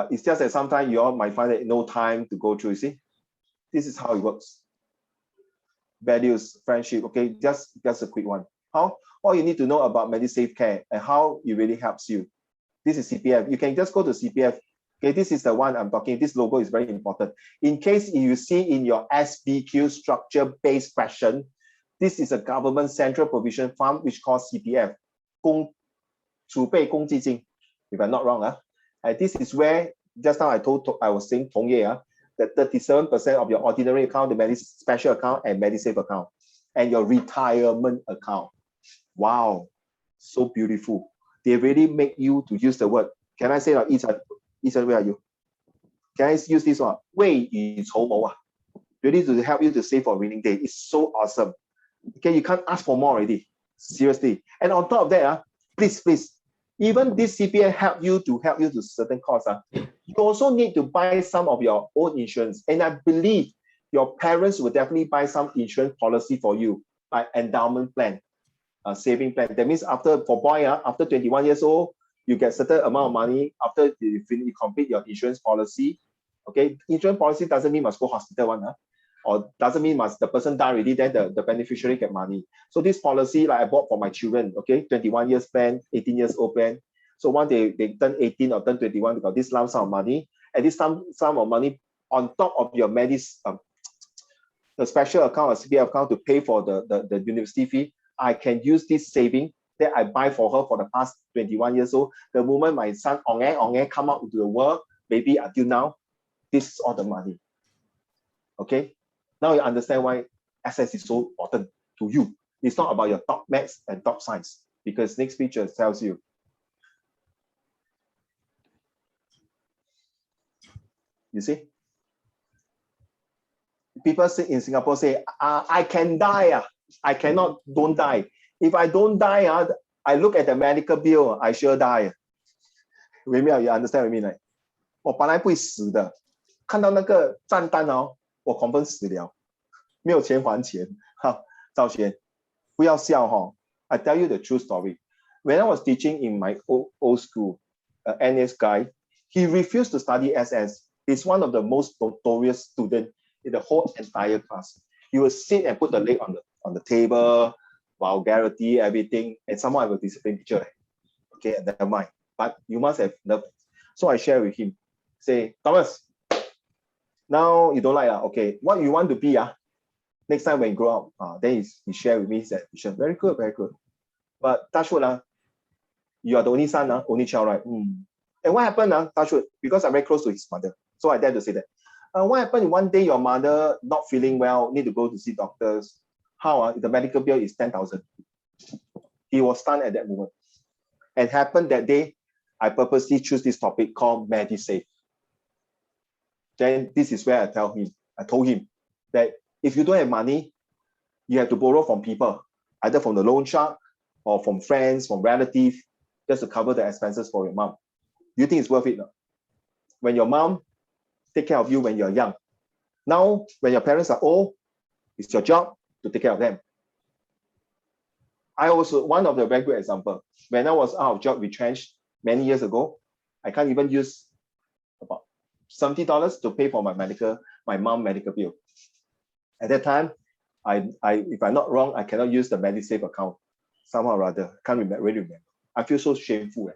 It's just that sometimes you all might find that no time to go through, you see. This is how it works. Values, friendship, okay, just a quick one. All you need to know about MediSave Care and how it really helps you. This is CPF. You can just go to CPF. Okay, this is the one I'm talking. This logo is very important. In case you see in your SBQ structure-based question, this is a government central provision fund which called CPF, 储备公积金, if I'm not wrong. This is where just now I was saying 同业, that 37% of your ordinary account, the special account, and MediSave account, and your retirement account. Wow, so beautiful. They really make you to use the word. Can I say that? Ethan, where are you? Can I use this one? 未雨绸缪 really to help you to save for a rainy day. It's so awesome. Okay, you can't ask for more already. Seriously. And on top of that, please, even this CPF help you to certain costs. You also need to buy some of your own insurance. And I believe your parents will definitely buy some insurance policy for you, like endowment plan, saving plan. That means after 21 years old, you get certain amount of money after you complete your insurance policy. Okay, insurance policy doesn't mean must go hospital one, or doesn't mean must the person die already, then the beneficiary get money. So this policy, like I bought for my children, okay, 21 years plan, 18 years old plan. So once they turn 18 or turn 21, they got this lump sum of money, and this sum of money on top of your the special account or CPF account to pay for the university fee. I can use this saving that I buy for her for the past 21 years old. The moment my son come out into the world, maybe until now, this is all the money. Okay, now you understand why assets is so important to you. It's not about your top maths and top science, because next picture tells you. You see, people say in Singapore say, I can die, I cannot, don't die. If I don't die, I look at the medical bill, I sure die. Maybe you understand what I mean? Like, 我本来不会死的，看到那个账单我 confirm 死了，没有钱还钱。哈，赵璇，不要笑哈。I tell you the true story. When I was teaching in my old school, NS guy, he refused to study SS. He's one of the most notorious students in the whole entire class. He will sit and put the leg on the table, vulgarity, everything, and someone have a discipline teacher. Okay, never mind. But you must have love. So I share with him. Say, Thomas, now you don't like okay, what you want to be next time when you grow up, then he shared with me his vision. Very good, very good. But touch wood, you are the only son, only child, right? And what happened, touch wood, because I'm very close to his mother, so I dare to say that. What happened if one day your mother not feeling well, need to go to see doctors? How the medical bill is 10,000. He was stunned at that moment. And happened that day, I purposely choose this topic called MediSave. Then this is where I told him that if you don't have money, you have to borrow from people, either from the loan shark or from friends, from relatives, just to cover the expenses for your mom. Do you think it's worth it? When your mom take care of you when you're young. Now, when your parents are old, it's your job to take care of them. I also, one of the very good example, when I was out of job, retrenched many years ago, I can't even use about $70 to pay for my mom medical bill. At that time, if I'm not wrong, I cannot use the MediSave account somehow or other. Can't really remember. I feel so shameful.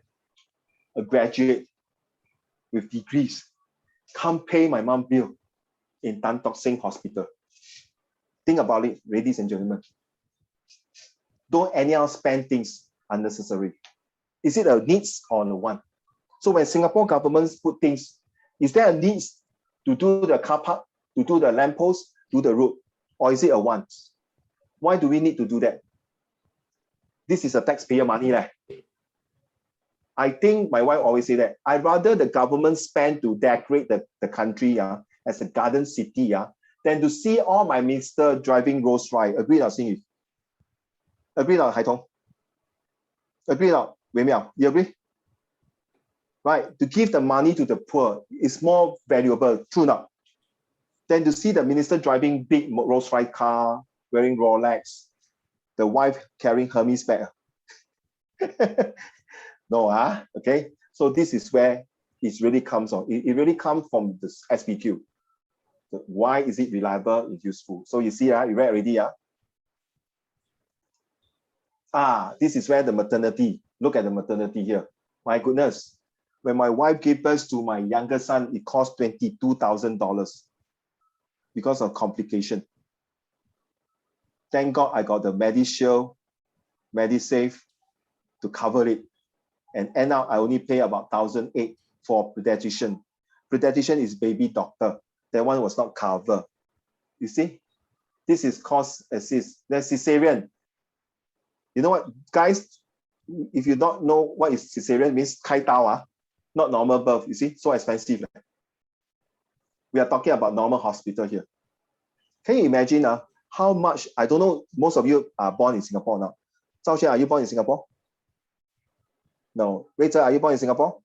A graduate with degrees can't pay my mom bill in Tan Tock Seng Hospital. Think about it, ladies and gentlemen. Don't anyhow spend things unnecessary. Is it a needs or a want? So when Singapore governments put things, is there a needs to do the car park, to do the lamppost, do the road, or is it a want? Why do we need to do that? This is a taxpayer money. I think my wife always say that I'd rather the government spend to decorate the country as a garden city than to see all my minister driving Rolls Royce. Agree or not, agree or not, Hai Tong? Agree or not, Wei Miao? You agree? Right, to give the money to the poor is more valuable, true not? Than to see the minister driving big Rolls Royce car, wearing Rolex, the wife carrying Hermes bag. No, okay. So this is where it really comes on. It really comes from the SPQ. So why is it reliable and useful? So you see, you read already. This is where the maternity. Look at the maternity here. My goodness. When my wife gave birth to my younger son, it cost $22,000 because of complication. Thank God I got the MediShield, MediSave to cover it. And end up, I only pay about $1,800 for pediatrician. Pediatrician is baby doctor. That one was not covered. You see? This is cost assist. That's cesarean. You know what, guys? If you don't know what is cesarean means, 开刀 not normal birth. You see, so expensive. We are talking about normal hospital here. Can you imagine how much? I don't know. Most of you are born in Singapore now. Zhao Xue, are you born in Singapore? No. Rachel, are you born in Singapore?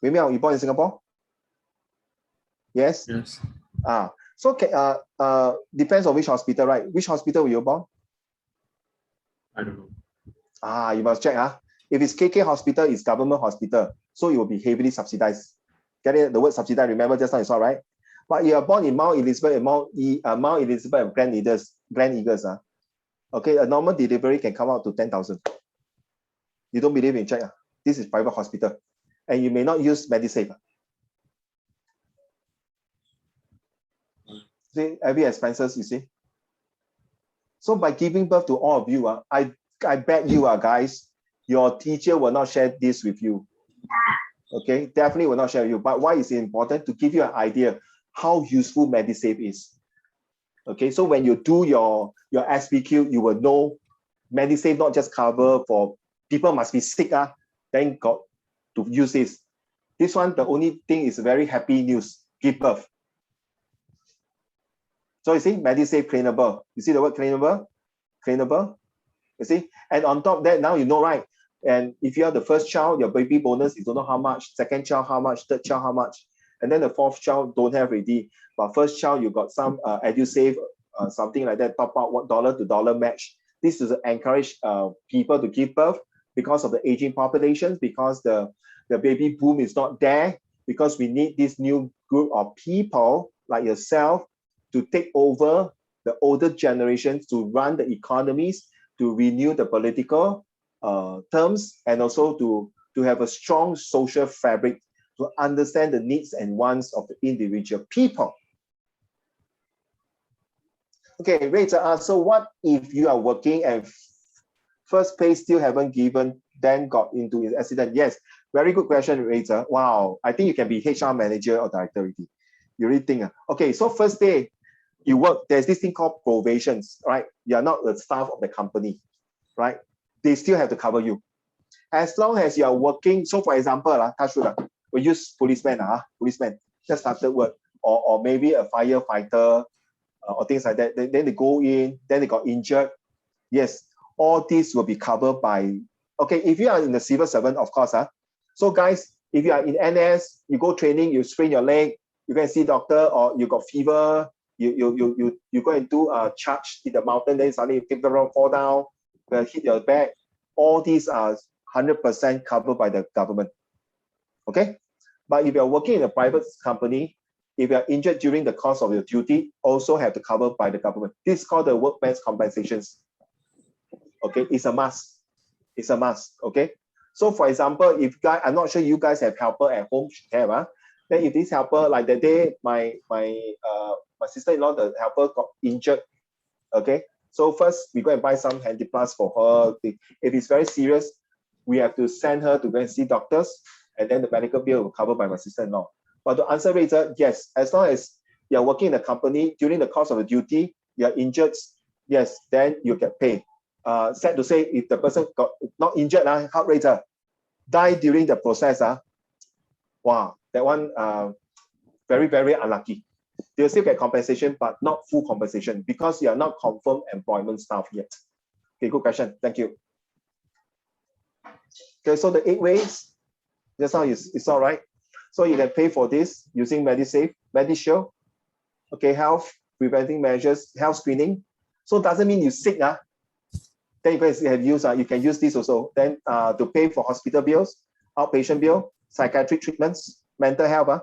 Wei Miao, you born in Singapore? Yes. Yes. So depends on which hospital, right? Which hospital were you born? I don't know. You must check. If it's KK hospital, it's government hospital, so it will be heavily subsidized. Get it? The word subsidized, remember just now you saw, right? But you are born in Mount Elizabeth and Mount Elizabeth and Gleneagles. Okay, a normal delivery can come out to 10,000. You don't believe in check? This is private hospital, and you may not use MediSave. See, every expenses, you see. So by giving birth to all of you, I bet you guys, your teacher will not share this with you. Okay, definitely will not share with you. But why is it important? To give you an idea how useful MediSave is. Okay, so when you do your SPQ, you will know MediSave not just cover for people must be sick, then got to use this. This one, the only thing is very happy news, give birth. So you see, MediSave claimable. You see the word claimable? Claimable. You see? And on top of that, now you know, right? And if you have the first child, your baby bonus, you don't know how much. Second child, how much. Third child, how much. And then the fourth child, don't have already. But first child, you got some EduSave, something like that, top up $1 to dollar match. This is to encourage people to give birth because of the aging population, because the baby boom is not there, because we need this new group of people like yourself to take over the older generations to run the economies, to renew the political terms, and also to have a strong social fabric to understand the needs and wants of the individual people. Okay, Rachel, so what if you are working and first pay still haven't given, then got into an accident? Yes, very good question, Rachel. Wow, I think you can be HR manager or director already. You really think, okay, so first day you work, there's this thing called probations, right? You're not the staff of the company, right? They still have to cover you. As long as you are working, so for example, we use policemen just started work, or maybe a firefighter, or things like that. Then they go in, then they got injured. Yes, all this will be covered by, okay, if you are in the civil servant, of course. So guys, if you are in NS, you go training, you sprain your leg, you go and see doctor, or you got fever, you go and do a charge in the mountain, then suddenly you take the road, fall down, hit your back. All these are 100% covered by the government. Okay? But if you're working in a private company, if you're injured during the course of your duty, also have to cover by the government. This is called the workman's compensations. Okay, it's a must. It's a must. Okay. So for example, if guys, I'm not sure you guys have helper at home, have, then if this helper, like the day my sister-in-law, the helper got injured. Okay. So first we go and buy some handy plus for her. If it's very serious, we have to send her to go and see doctors, and then the medical bill will cover by my sister-in-law. But to answer Rachel, yes, as long as you're working in a company during the course of the duty, you're injured, yes, then you get paid. Sad to say, if the person got not injured, how Rachel die during the process, wow, that one very, very unlucky. They'll still get compensation, but not full compensation because you are not confirmed employment staff yet. Okay, good question. Thank you. Okay, so the 8 ways, that's how it's all right. So you can pay for this using MediSave, MediShield, okay, health preventing measures, health screening. So doesn't mean you're sick, then you guys have used, you can use this also. Then to pay for hospital bills, outpatient bill, psychiatric treatments, mental health.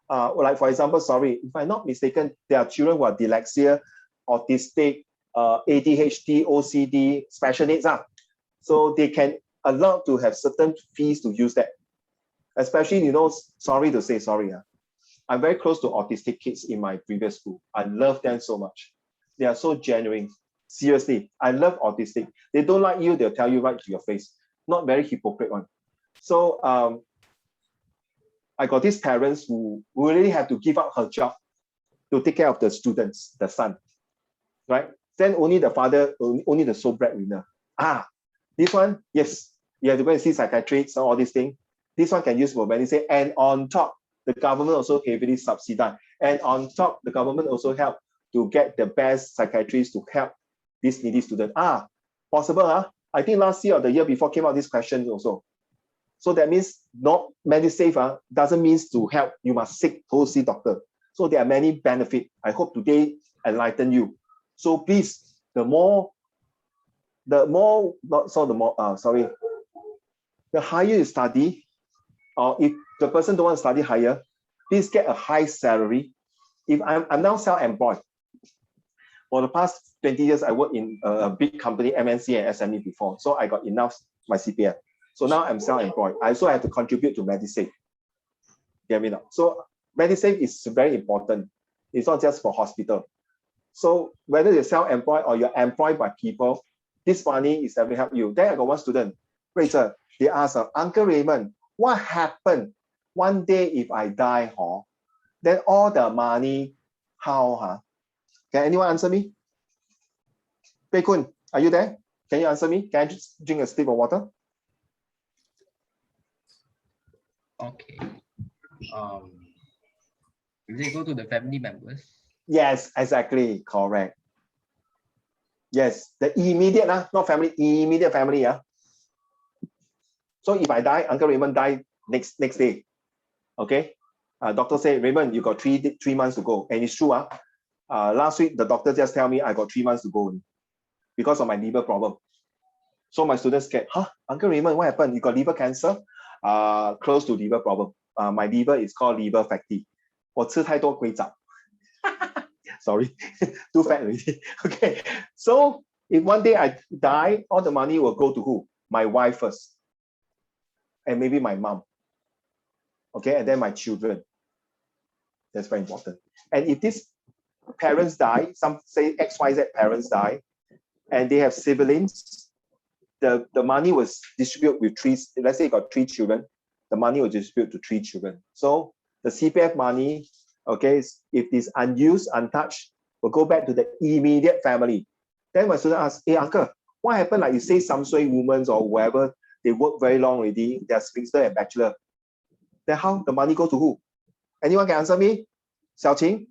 Like for example, sorry, if I'm not mistaken, there are children who are dyslexia, autistic, ADHD, OCD, special needs. So they can allow to have certain fees to use that. Especially, sorry to say, I'm very close to autistic kids in my previous school. I love them so much. They are so genuine. Seriously, I love autistic. They don't like you, they'll tell you right to your face. Not very hypocrite one. So I got these parents who really have to give up her job to take care of the students, the son, right? Then only the father, only the sole breadwinner. This one, yes, you have to go and see psychiatrists and all these things. This one can use for MediSave. And on top, the government also heavily subsidize. And on top, the government also help to get the best psychiatrists to help this needy student. Possible, huh? I think last year or the year before came out this question also. So that means not MediSave doesn't mean to help. You must go see doctor. So there are many benefits. I hope today enlighten you. So please, the higher you study, or if the person don't want to study higher, please get a high salary. If I'm now self-employed. For the past 20 years, I worked in a big company, MNC and SME before. So I got enough my CPF. So now I'm self-employed. I also have to contribute to MediSave. Get me now? So MediSave is very important. It's not just for hospital. So whether you're self-employed or you're employed by people, this money is ever help you. Then I got one student, Rachel, they asked, Uncle Raymond, what happened one day if I die, then all the money, how? Can anyone answer me? Pei Kun, are you there? Can you answer me? Can I just drink a sip of water? Okay. Will they go to the family members? Yes, exactly. Correct. Yes, the immediate, not family, immediate family. So if I die, Uncle Raymond died next day. Okay. Doctor say, Raymond, you got three months to go. And it's true. Last week, the doctor just tell me I got 3 months to go because of my liver problem. So my students scared, Uncle Raymond, what happened? You got liver cancer? Close to liver problem. My liver is called liver fatty. 我吃太多龟爪. Sorry, too fat already. Okay, so if one day I die, all the money will go to who? My wife first. And maybe my mom. Okay, and then my children. That's very important. And if these parents die, some say XYZ parents die, and they have siblings, the money was distributed with let's say you got 3 children, the money will distribute to 3 children. So the CPF money, okay, if it's unused, untouched, will go back to the immediate family. Then my student asks, hey, uncle, what happened? Like you say, some sway women or whoever, they work very long already, they're spinster and bachelor. Then how the money go to who? Anyone can answer me? Xiaoqing?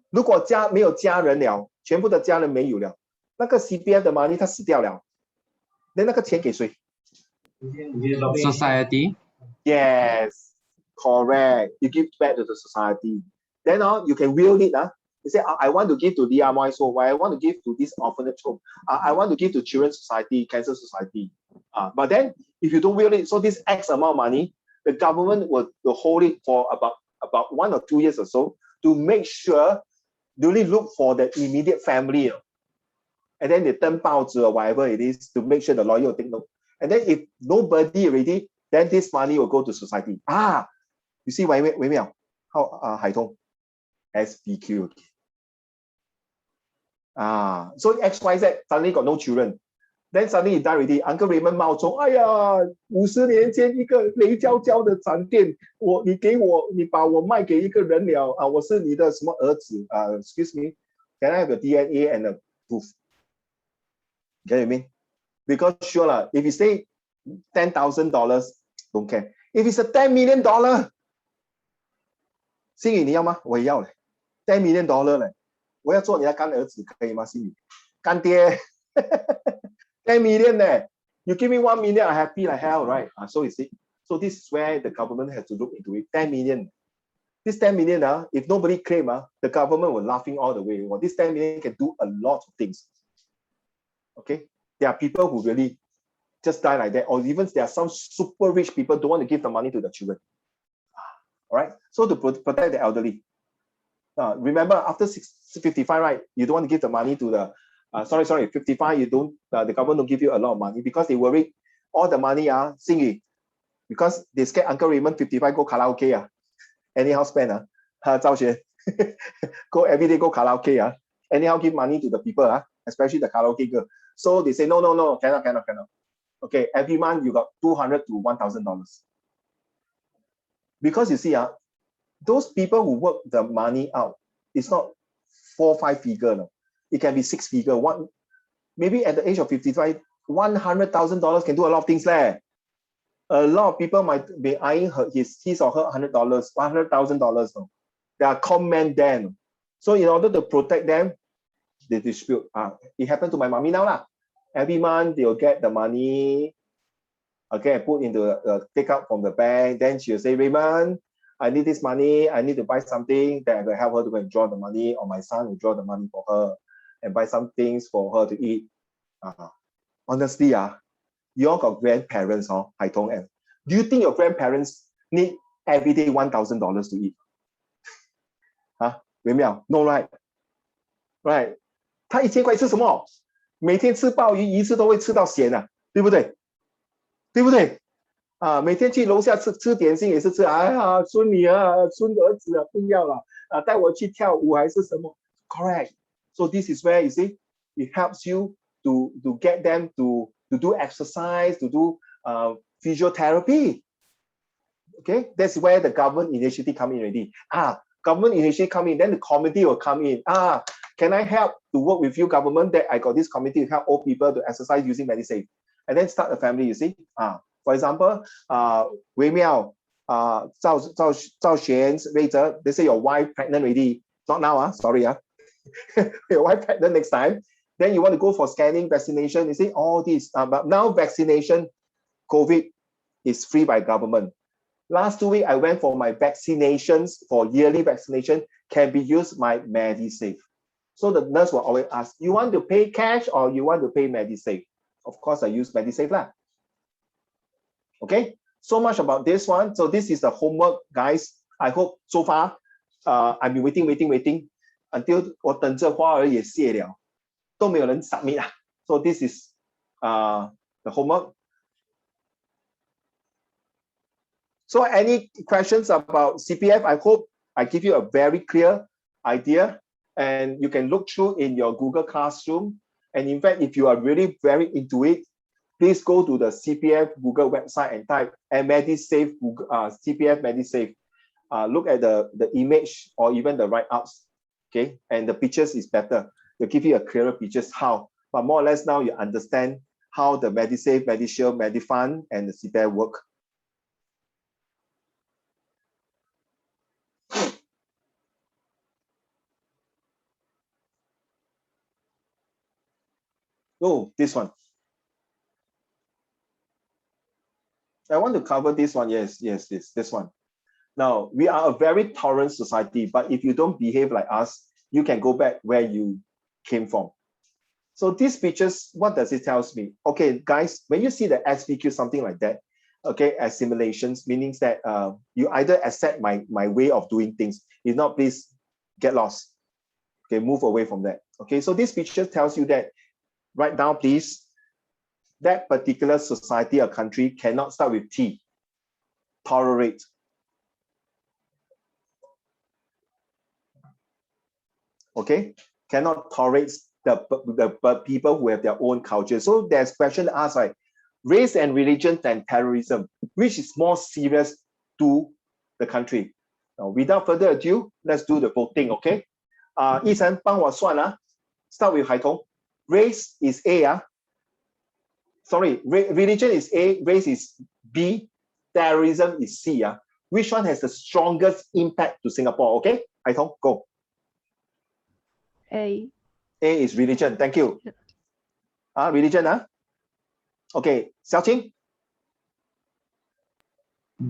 如果没有家人了，全部的家人没有了，那个 CPF 的 money 他死掉了，那个钱给谁？ Society. Yes, correct. You give back to the society. Then you can will it. You say, I want to give to the Amoy's home. I want to give to this orphanage home. I want to give to Children's Society, Cancer Society. But then, if you don't will it, so this X amount of money, the government will hold it for about 1 or 2 years or so to make sure, really look for the immediate family. And then they turn 报纸 or whatever it is to make sure the lawyer will take note. And then if nobody already, then this money will go to society. You see, 微妙 how 海通 SBQ. So XYZ suddenly got no children. Then suddenly he died already. Uncle Raymond 冒充，哎呀，50年前一个雷焦焦的闪电，你把我卖给一个人了我是你的什么儿子？Excuse me, can I have a DNA and a proof? Get what I mean? Because sure lah, if you say $10,000, don't care. If it's a $10 million, 心宇你要吗？我也要嘞，$10 million嘞，我要做你的干儿子，可以吗？心宇，干爹。$10 million you give me $1 million, I'm happy like hell, right? So you see, so this is where the government has to look into it. 10 million. This 10 million, if nobody claim, the government will laughing all the way. Well, this 10 million can do a lot of things. Okay, there are people who really just die like that, or even there are some super rich people don't want to give the money to the children. All right, so to protect the elderly. Remember, after 55, right? You don't want to give the money to the 55, you don't, the government don't give you a lot of money because they worry all the money Xingyu, because they scared Uncle Raymond 55 go karaoke anyhow spend Zhao Xuan go every day go karaoke anyhow give money to the people especially the karaoke girl. So they say no, cannot. Okay, every month you got $200 to $1,000 because you see those people who work the money out, it's not 4 or 5 figure. No. It can be 6 figure. Maybe at the age of 55, $100,000 can do a lot of things. A lot of people might be eyeing his or her $100, $100,000. No? There are con men there. No? So in order to protect them, they dispute. It happened to my mommy now. Lah. Every month they'll get the money, okay, put into take out from the bank. Then she'll say, Raymond, I need this money. I need to buy something. Then I will help her to go and draw the money, or my son will draw the money for her and buy some things for her to eat. Honestly, you all got grandparents, Haitong, and do you think your grandparents need every day $1,000 to eat? No, right? Right. 他1000块吃什么？每天吃鲍鱼一次都会吃到咸啊，对不对？对不对？每天去楼下吃点心也是吃，哎呀，孙女啊，孙儿子啊，不要了，带我去跳舞还是什么 ？Correct. So this is where you see it helps you to get them to do exercise, to do physiotherapy. Okay, that's where the government initiative come in already. Government initiative come in, then the committee will come in. Can I help to work with you, government? That I got this committee to help old people to exercise using MediSave, and then start a family. You see, for example, Wei Miao, Zhao Xuan, Rachel, they say your wife pregnant already. Not now, sorry, your wife pregnant next time. Then you want to go for scanning, vaccination. You see all this, but now vaccination, COVID is free by government. Last 2 weeks, I went for my vaccinations, for yearly vaccination, can be used by MediSave. So the nurse will always ask, you want to pay cash or you want to pay MediSave? Of course, I use MediSave lah. Okay, so much about this one. So this is the homework, guys. I hope so far, I've been waiting until 我等着花儿也谢了，都没有人 submit 啊。So this is the homework. So any questions about CPF? I hope I give you a very clear idea and you can look through in your Google Classroom. And in fact, if you are really very into it, please go to the CPF Google website and type MediSave, CPF MediSave. Look at the image or even the write-ups, okay? And the pictures is better. They'll give you a clearer pictures how. But more or less now you understand how the MediSave, MediShield, MediFund, and the CPF work. Oh, this one. I want to cover this one. Yes, this one. Now, we are a very tolerant society, but if you don't behave like us, you can go back where you came from. So these pictures, what does it tell me? Okay, guys, when you see the SVQ, something like that, okay, assimilations, meaning that you either accept my way of doing things. If not, please get lost. Okay, move away from that. Okay, so this picture tells you that, write down, please, that particular society or country cannot start with T. Tolerate. Okay, cannot tolerate the people who have their own culture. So there's question asked like race and religion and terrorism, which is more serious to the country. Now, without further ado, let's do the voting. Okay, 奕晨帮我算啊。Start with 海彤。Race is A. Sorry, religion is A, race is B, terrorism is C. Which one has the strongest impact to Singapore? Okay, Haitong, go. A. A is religion. Thank you. Religion. Okay, Xiaoqing.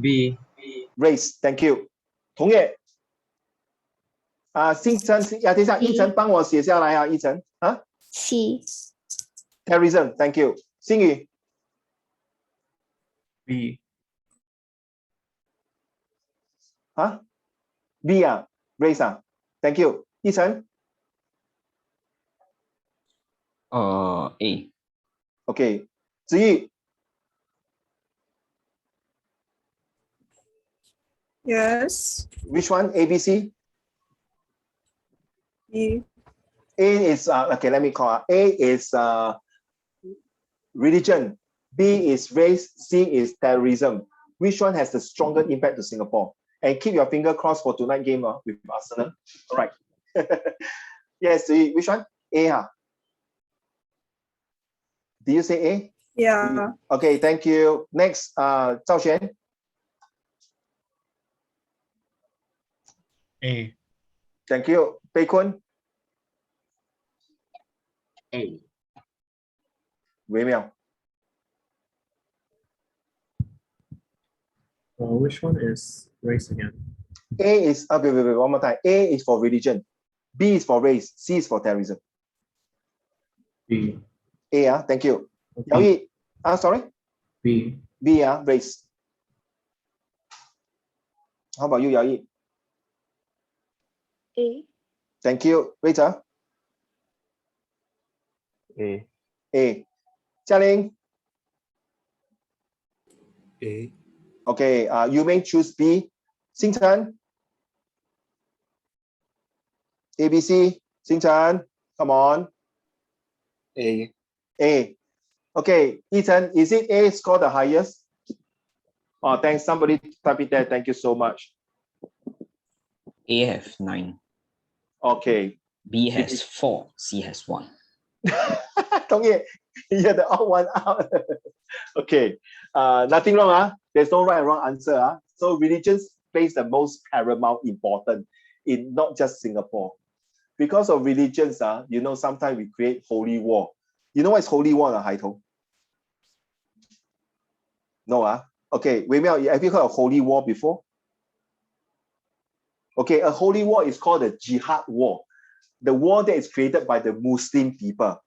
B. Race. Thank you. 同业。星辰等一下，奕晨帮我写下来啊，奕晨啊。C. Terrorism. Thank you. 星宇。B. B race Thank you. 奕晨。A. Okay. 子玉。Yes. Which one? A, B, C? B. A is okay. Let me call. A is religion. B is race. C is terrorism. Which one has the stronger impact to Singapore? And keep your finger crossed for tonight game with Arsenal. All right. Yes. Which one? A. Do you say A? Yeah. Okay, thank you. Next, Zhao Xuan. A. Thank you. Pei Kun. A. Wei Miao. Which one is race again? A is, wait, one more time. A is for religion. B is for race. C is for terrorism. B. A, thank you. Yao B. Yi, sorry? B. B, race. How about you, Yao Yi? A. Thank you. Rita? A. A. Jialing? A. Okay, you may choose B. Xingchen? ABC? Xingchen? Come on. A. A. Okay, Ethan, is it A score the highest? Oh, thanks. Somebody type it there. Thank you so much. A have 9, Okay. B has 4, C has 1. Don't get you're the odd one out. Okay. Nothing wrong. There's no right or wrong answer. So religions plays the most paramount important in not just Singapore. Because of religions, sometimes we create holy war. You know what is holy war, Haitong? No, Okay, Wei Miao, have you heard of holy war before? Okay, a holy war is called the jihad war. The war that is created by the Muslim people.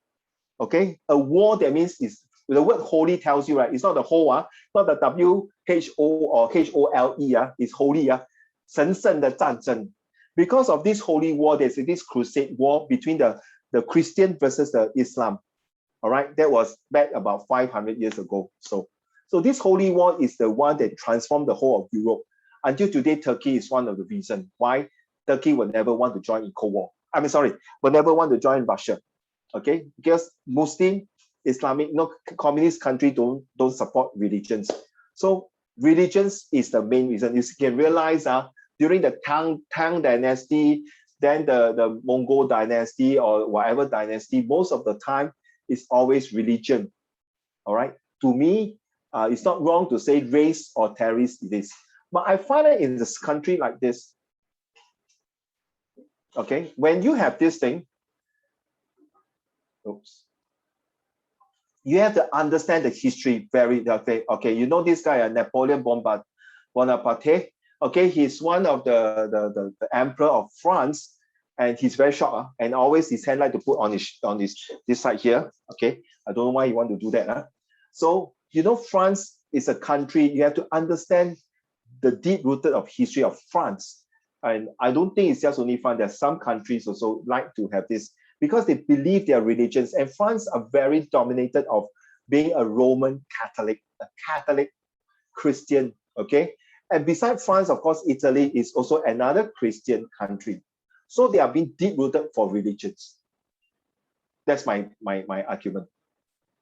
Okay, a war that means is the word holy tells you, right? It's not the whole, not the WHO or HOLE, it's holy, 神圣的战争. Because of this holy war, there's this crusade war between the Christian versus the Islam. All right, that was back about 500 years ago. So this holy war is the one that transformed the whole of Europe. Until today, Turkey is one of the reasons why Turkey will never want to join in Cold War. Will never want to join Russia. Okay, because Muslim, Islamic, communist country don't support religions. So religions is the main reason. You can realize during the Tang dynasty, then the Mongol dynasty or whatever dynasty, most of the time it's always religion. All right. To me, it's not wrong to say race or terrorist it is. But I find that in this country like this, okay, when you have this thing, you have to understand the history very okay. You know this guy, Napoleon Bonaparte. Okay, he's one of the emperor of France, and he's very short, and always his hand like to put on this side here. Okay, I don't know why you want to do that. So France is a country. You have to understand the deep rooted of history of France, and I don't think it's just only France. There's some countries also like to have this, because they believe their religions, and France are very dominated of being a Roman Catholic, a Catholic Christian, okay? And besides France, of course, Italy is also another Christian country. So they are being deep-rooted for religions. That's my argument,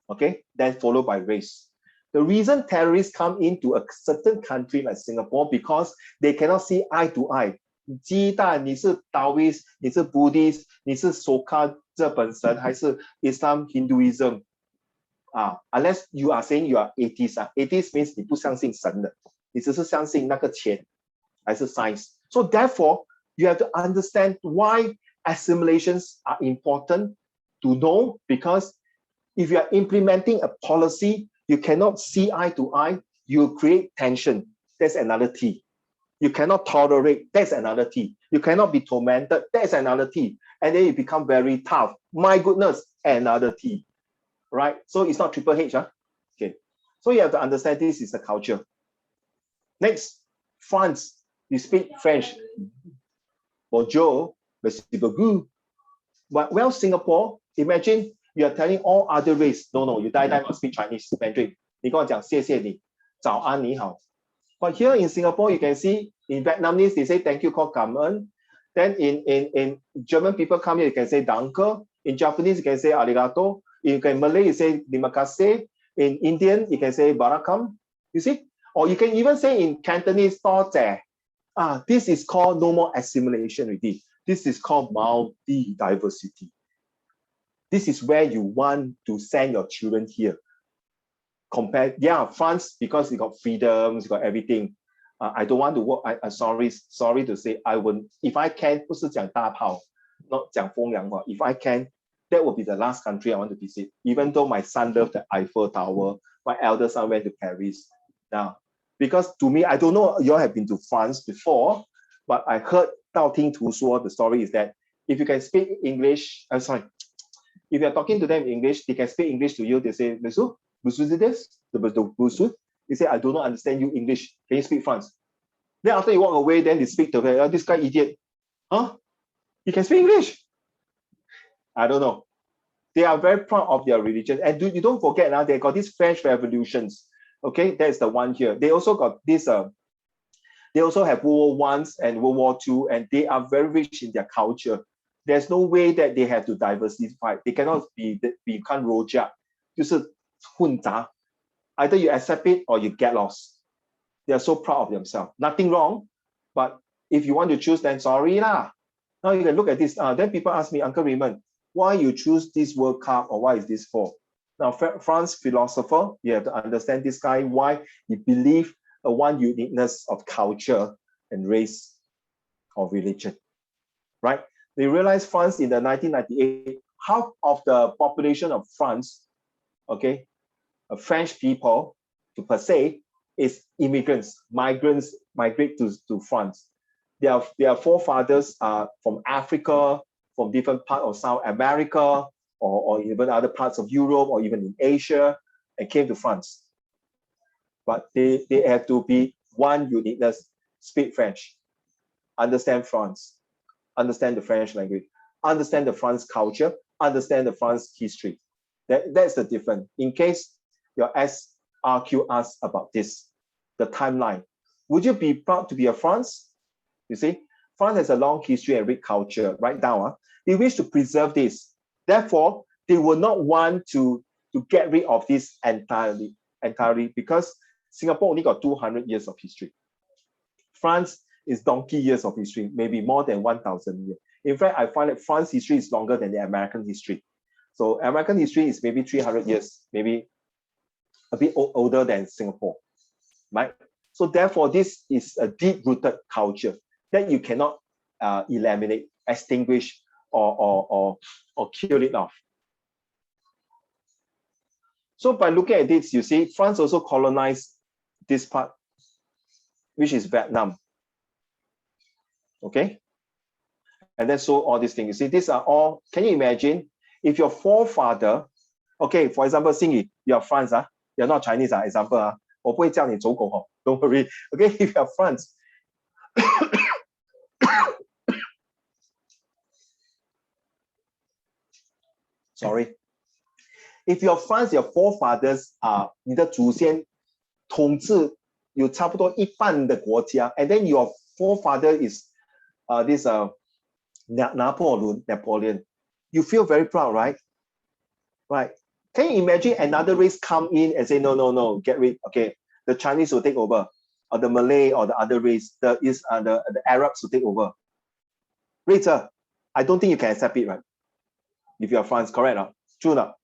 okay? Then followed by race. The reason terrorists come into a certain country like Singapore, because they cannot see eye to eye. 鸡蛋，你是 Taoist， 你是 Buddhist， 你是 Soka 这本神还是 Islam Hinduism unless you are saying you are atheist. Atheist means 你不相信神的，你只是相信那个钱还是 science. So therefore, you have to understand why assimilations are important to know, because if you are implementing a policy, you cannot see eye to eye, you create tension. That's another T. You cannot tolerate, that's another T. You cannot be tormented, that's another T. And then you become very tough. My goodness, another T. Right? So it's not triple H. Okay. So you have to understand this is the culture. Next, France. You speak French. Bonjour, merci beaucoup. But well, Singapore, imagine you are telling all other race, no, you die must speak Chinese, Mandarin. 你跟我讲谢谢你，早安你好。But here in Singapore, you can see in Vietnamese, they say thank you, called cảm ơn. Then in German people come here, you can say danke. In Japanese, you can say arigato. In Malay, you say terima kasih. In Indian, you can say barakam. You see? Or you can even say in Cantonese, to zhe. This is called no more assimilation already. This is called multi-diversity. This is where you want to send your children here. compare, yeah, France, because you got freedoms, you got everything. I don't want to work. Sorry to say, I would, if I can, 不是讲大炮, not 讲风凉话. If I can, that would be the last country I want to visit. Even though my son loved the Eiffel Tower, my elder son went to Paris. Now, because to me, I don't know, you all have been to France before, but I heard 道听途说, the story is that if you can speak English, if you're talking to them in English, they can speak English to you. They say, Busu, Busu this? Busu? They say, I do not understand you English. Can you speak France? Then after you walk away, then they speak to her, this guy idiot. Huh? He can speak English? I don't know. They are very proud of their religion. And you don't forget now, they got these French revolutions. Okay, that's the one here. They also got this, they also have World War I and World War II, and they are very rich in their culture. There's no way that they have to diversify. They cannot become rojak. 就是混杂. Either you accept it or you get lost. They are so proud of themselves. Nothing wrong, but if you want to choose, then sorry lah. Now you can look at this. Then people ask me, Uncle Raymond, why you choose this World Cup or why is this for? Now, France philosopher, you have to understand this guy, why he believed one uniqueness of culture and race or religion, right? They realized France in the 1998, half of the population of France, okay, French people, per se, is immigrants, migrants migrate to France. Their forefathers are from Africa, from different parts of South America, or even other parts of Europe, or even in Asia, and came to France. But they have to be one uniqueness, speak French, understand France, understand the French language, understand the France culture, understand the France history. That's the difference. In case your SRQ asks about this, the timeline, would you be proud to be a France? You see, France has a long history and rich culture. Right now, they wish to preserve this. Therefore, they will not want to get rid of this entirely, because Singapore only got 200 years of history. France is donkey years of history, maybe more than 1,000 years. In fact, I find that France history is longer than the American history. So American history is maybe 300 years, maybe a bit older than Singapore, right? So therefore, this is a deep-rooted culture that you cannot eliminate, extinguish, or kill it off. So by looking at this, you see, France also colonized this part, which is Vietnam. Okay? And then so all these things. You see, these are all, can you imagine if your forefather, okay, for example, Xingyi, you are France, you're not Chinese, example, 我不会叫你走狗, don't worry. Okay, if you are France, sorry. If you're France, your forefathers are 你的祖先统治有差不多一半的国家, and then your forefather is Napoleon. You feel very proud, right? Right. Can you imagine another race come in and say, no, get rid, okay, the Chinese will take over, or the Malay or the other race, the Arabs will take over. Rita, I don't think you can accept it, right? If you are France, correct? True not?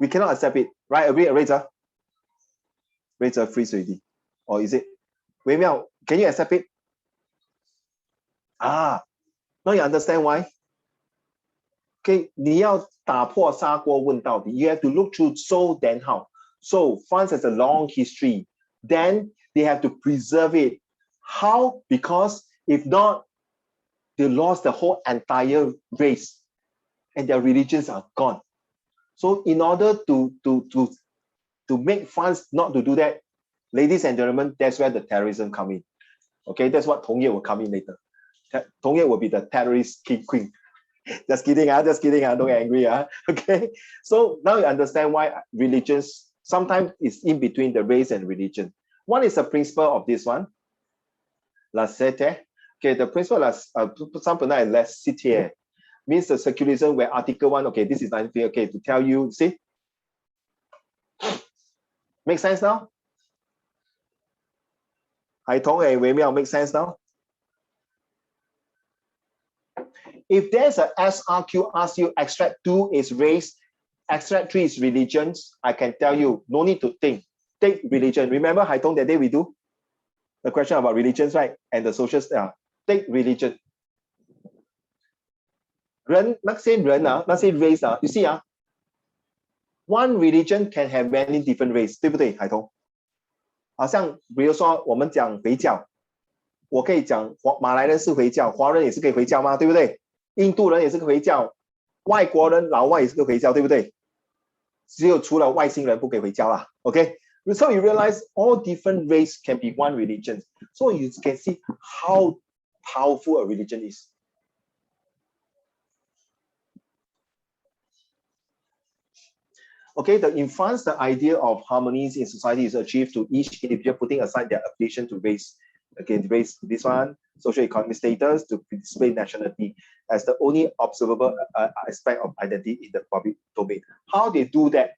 We cannot accept it, right? Agree, Rita? Rita freeze already. Or is it? Wei Miao, can you accept it? Now you understand why? Okay, 你要打破砂锅问到底, you have to look through so then how. So France has a long history. Then they have to preserve it. How? Because if not, they lost the whole entire race and their religions are gone. So in order to make France not to do that, ladies and gentlemen, that's where the terrorism come in. Okay, that's what Tong Ye will come in later. Tong Ye will be the terrorist queen. Just kidding, don't get angry. Okay, so now you understand why religions sometimes is in between the race and religion. One is the principle of this one, laicite. Okay, the principle of laicite means the secularism where Article 1, okay, this is 93, okay, to tell you, see? Make sense now? Hai Tong and Wei Miao make sense now? If there's a SRQ asks you, extract 2 is race, extract 3 is religions, I can tell you, no need to think. Take religion. Remember Haitong that day we do the question about religions, right? And the social take religion. 那些人啊，那些 race 啊 you see 啊 one religion can have many different race， 对不对，海通？好像比如说我们讲回教，我可以讲马来人是回教，华人也是可以回教吗？对不对？印度人也是个回教，外国人老外也是个回教，对不对？只有除了外星人不可以回教啦。OK， so you realize all different race can be one religion. So you can see how powerful a religion is. Okay, in France, the idea of harmonies in society is achieved to each individual putting aside their affiliation to race. Again, race, this one, social economic status to display nationality as the only observable aspect of identity in the public domain. How they do that?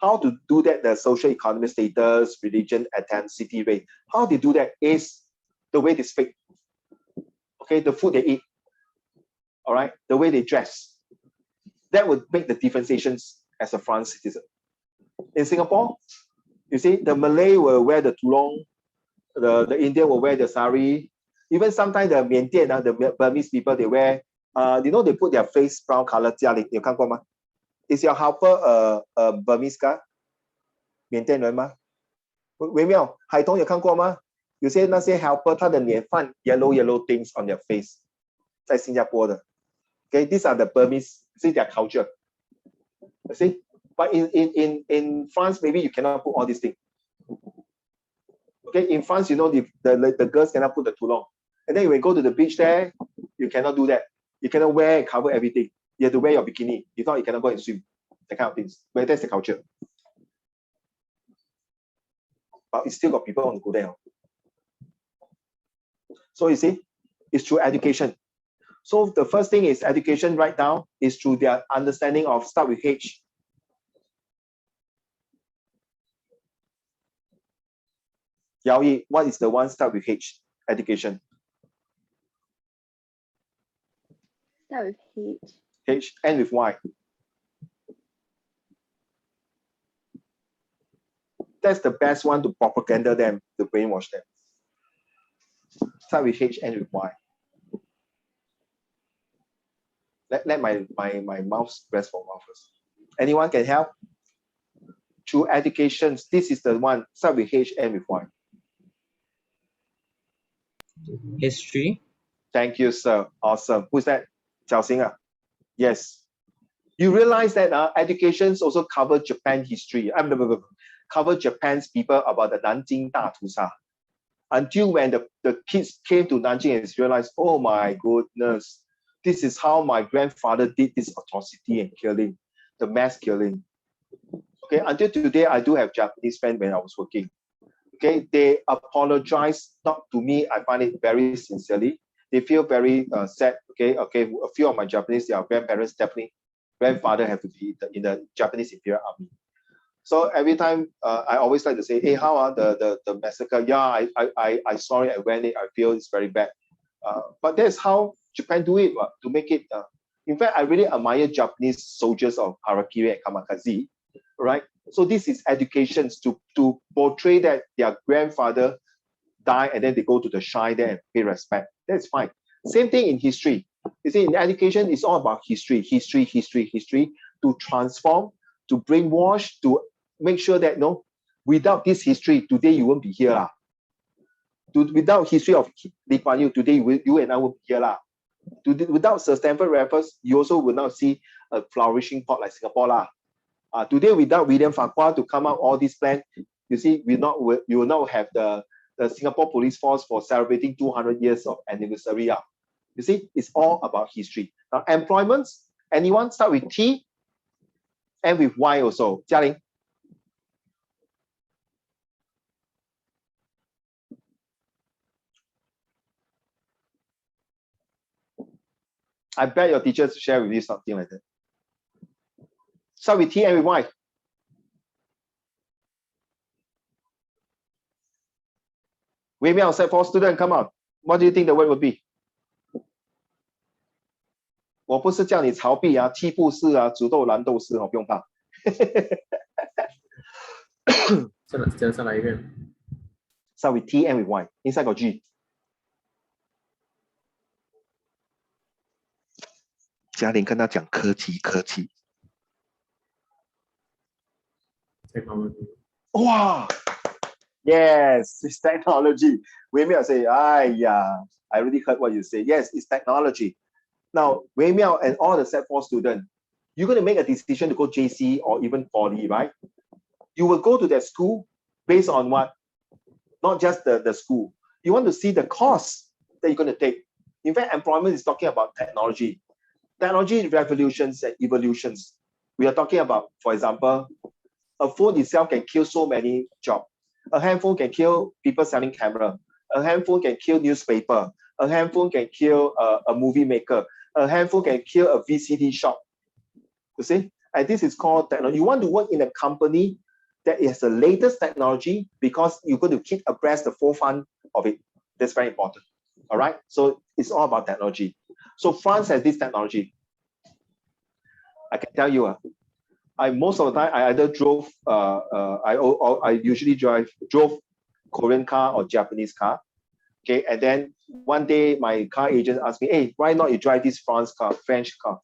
How to do that, the social economic status, religion, ethnicity, race, how they do that is the way they speak. Okay, the food they eat. All right, the way they dress. That would make the differentiations as a French citizen. In Singapore, you see, the Malay will wear the tudung, the Indian will wear the sari. Even sometimes the Miandian, the Burmese people, they wear, you know, they put their face brown color. Is your helper a Burmese guy? 缅甸人吗？微妙，海通有看过吗？有些那些 helper 他的脸放 yellow things on their face， 在新加坡的。Okay, these are the Burmese, see their culture. You see, but in France, maybe you cannot put all these things. Okay, in France, you know, the girls cannot put the tudung. And then when you go to the beach there, you cannot do that. You cannot wear and cover everything. You have to wear your bikini. If not, you cannot go and swim. That kind of things. But that's the culture. But it still got people want to go there. So you see, it's through education. So the first thing is education right now is through their understanding of start with H. Yao Yi, what is the one start with H? Education. Start with H. H, end with Y. That's the best one to propaganda them, to brainwash them. Start with H, end with Y. Let my mouse rest for a while first. Anyone can help? Through education, this is the one. Start with H, end with Y. History. Thank you, sir. Awesome. Who's that? Jiao Xing. Yes. You realize that educations also cover Japan history. Cover Japan's people about the Nanjing Datusa. Until when the kids came to Nanjing and realized, oh my goodness, this is how my grandfather did this atrocity and killing, the mass killing. Okay, until today, I do have Japanese friends when I was working. Okay, they apologize not to me. I find it very sincerely. They feel very sad. Okay, a few of my Japanese, their grandparents definitely, grandfather have to be in the Japanese Imperial Army. So every time I always like to say, hey, how are the massacre? Yeah, I saw it, I went it, I feel it's very bad. But that's how Japan do it, to make it. In fact, I really admire Japanese soldiers of Harakiri and Kamikaze, right? So this is education to portray that their grandfather died and then they go to the shrine there and pay respect. That's fine. Same thing in history. You see, in education, it's all about history, to transform, to brainwash, to make sure that no, without this history, today you won't be here. Without history of Lee Kuan Yew, today you and I will be here. Without Sir Stamford Raffles, you also will not see a flourishing port like Singapore. Today, without William Farquhar to come up all these plans, you see, you will not have the Singapore Police Force for celebrating 200 years of anniversary. You see, it's all about history. Now, employments, anyone start with T and with Y also. Jialing. I bet your teachers share with you something like that. Start with T and with Y. Wait me outside for student, come on. What do you think the word would be? 我不是叫你逃避啊，踢步式啊，煮豆燃豆丝哦，不用怕。再来一遍。 Start with T, end with Y. Inside got G. 嘉玲跟他讲科技。 Technology. Wow. Yes, it's technology. Wei Miao say, yeah, I already heard what you say. Yes, it's technology. Now, Wei Miao and all the Set 4 students, you're going to make a decision to go JC or even Poly, right? You will go to that school based on what? Not just the school. You want to see the course that you're going to take. In fact, employment is talking about technology. Technology revolutions and evolutions. We are talking about, for example, a phone itself can kill so many jobs. A handphone can kill people selling camera. A handphone can kill newspaper. A handphone can kill a movie maker. A handphone can kill a VCD shop. You see? And this is called technology. You want to work in a company that is the latest technology because you're going to keep abreast the forefront of it. That's very important. All right? So it's all about technology. So France has this technology. I can tell you, most of the time I either drove, I usually drove Korean car or Japanese car. Okay, and then one day my car agent asked me, hey, why not you drive this French car?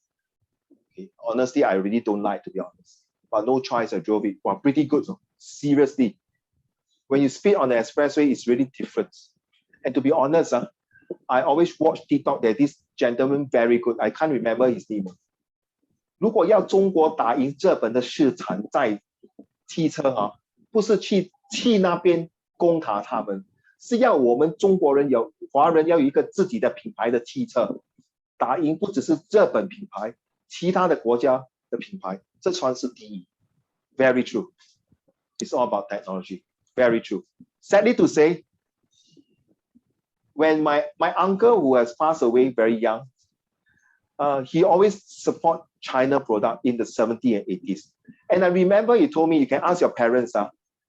Okay, honestly, I really don't like, to be honest. But no choice, I drove it. Wow, pretty good. So, seriously. When you speed on the expressway, it's really different. And to be honest, I always watch TikTok. There's this gentleman very good. I can't remember his name. 如果要中国打赢日本的市场在汽车不是去那边攻打他们，是要我们中国人华人要有一个自己的品牌的汽车，打赢不只是日本品牌，其他的国家的品牌，这算是第一。Very true. It's all about technology. Very true. Sadly to say, when my uncle who has passed away very young, he always support China product in the 70s and 80s. And I remember he told me, you can ask your parents,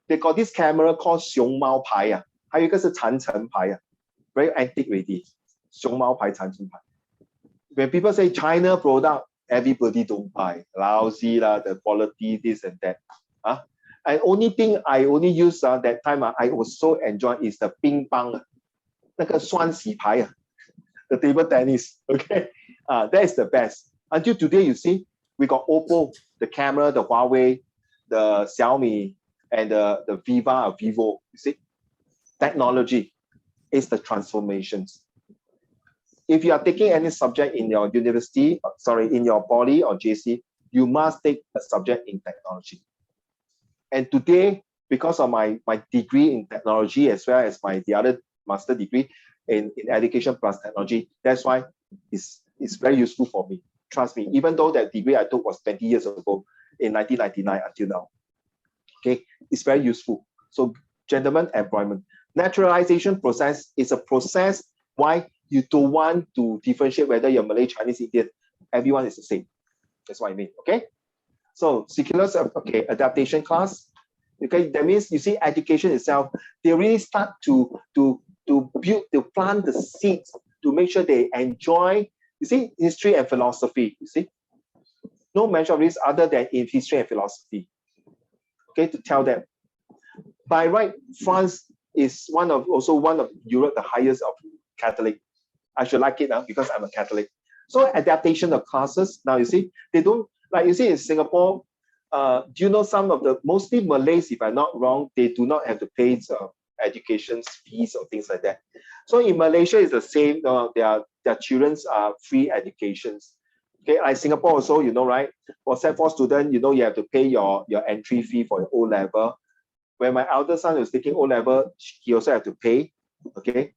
they got this camera called 熊猫牌还有一个是长城牌very antique already. 熊猫牌长城牌 When people say China product, everybody don't buy. Lousy lah, the quality, this and that. And only thing I only use that time I was so enjoy is the ping pong, 那个双喜牌the table tennis. Okay, that is the best. Until today, you see, we got Oppo, the camera, the Huawei, the Xiaomi, and the Viva or Vivo. You see, technology is the transformations. If you are taking any subject in your university, in your poly or JC, you must take a subject in technology. And today, because of my degree in technology as well as the other master degree in education plus technology, that's why it's very useful for me. Trust me, even though that degree I took was 20 years ago in 1999 until now. Okay, it's very useful. So, gentlemen, employment. Naturalization process is a process why you don't want to differentiate whether you're Malay, Chinese, Indian. Everyone is the same. That's what I mean. Okay. So, secular, okay, adaptation class. Okay, that means you see education itself, they really start to build, to plant the seeds to make sure they enjoy. You see, history and philosophy, you see. No mention of this other than in history and philosophy. Okay, to tell them. By right, France is also one of Europe, the highest of Catholic. I should like it now because I'm a Catholic. So adaptation of classes, now you see, they don't, like you see in Singapore, do you know some of the, mostly Malays, if I'm not wrong, they do not have to pay education fees or things like that. So in Malaysia, it's the same. Their children's are free educations. Okay, like Singapore also, you know, right? For Set 4 student, you know, you have to pay your entry fee for your O level. When my elder son was taking O level, he also had to pay. Okay,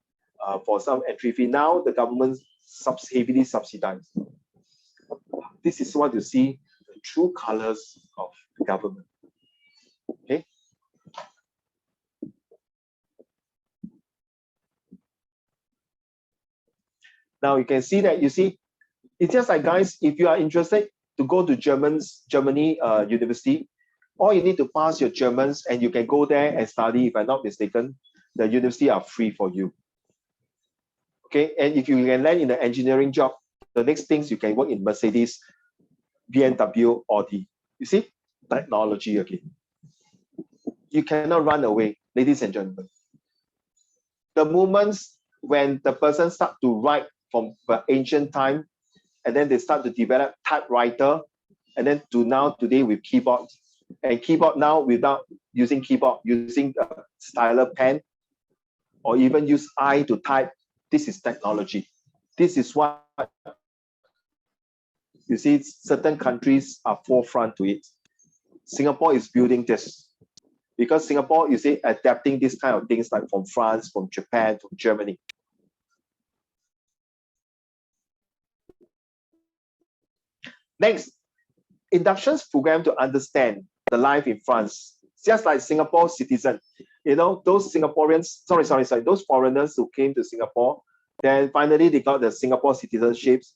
for some entry fee. Now the government heavily subsidized. This is what you see, the true colors of the government. Okay. Now you can see that, you see, it's just like, guys, if you are interested to go to Germany university, all you need to pass your Germans and you can go there and study. If I'm not mistaken, the university are free for you. Okay, and if you can land in the engineering job, the next things you can work in Mercedes, BMW, Audi. You see, technology again. You cannot run away, ladies and gentlemen. The moments when the person start to write from the ancient time, and then they start to develop typewriter, and then to now today with keyboard, and keyboard now without using keyboard, using a stylus pen, or even use eye to type. This is technology. This is what you see. Certain countries are forefront to it. Singapore is building this because Singapore is adapting this kind of things like from France, from Japan, from Germany. Next, inductions program to understand the life in France, just like Singapore citizen. You know, those Singaporeans, those foreigners who came to Singapore, then finally they got the Singapore citizenships.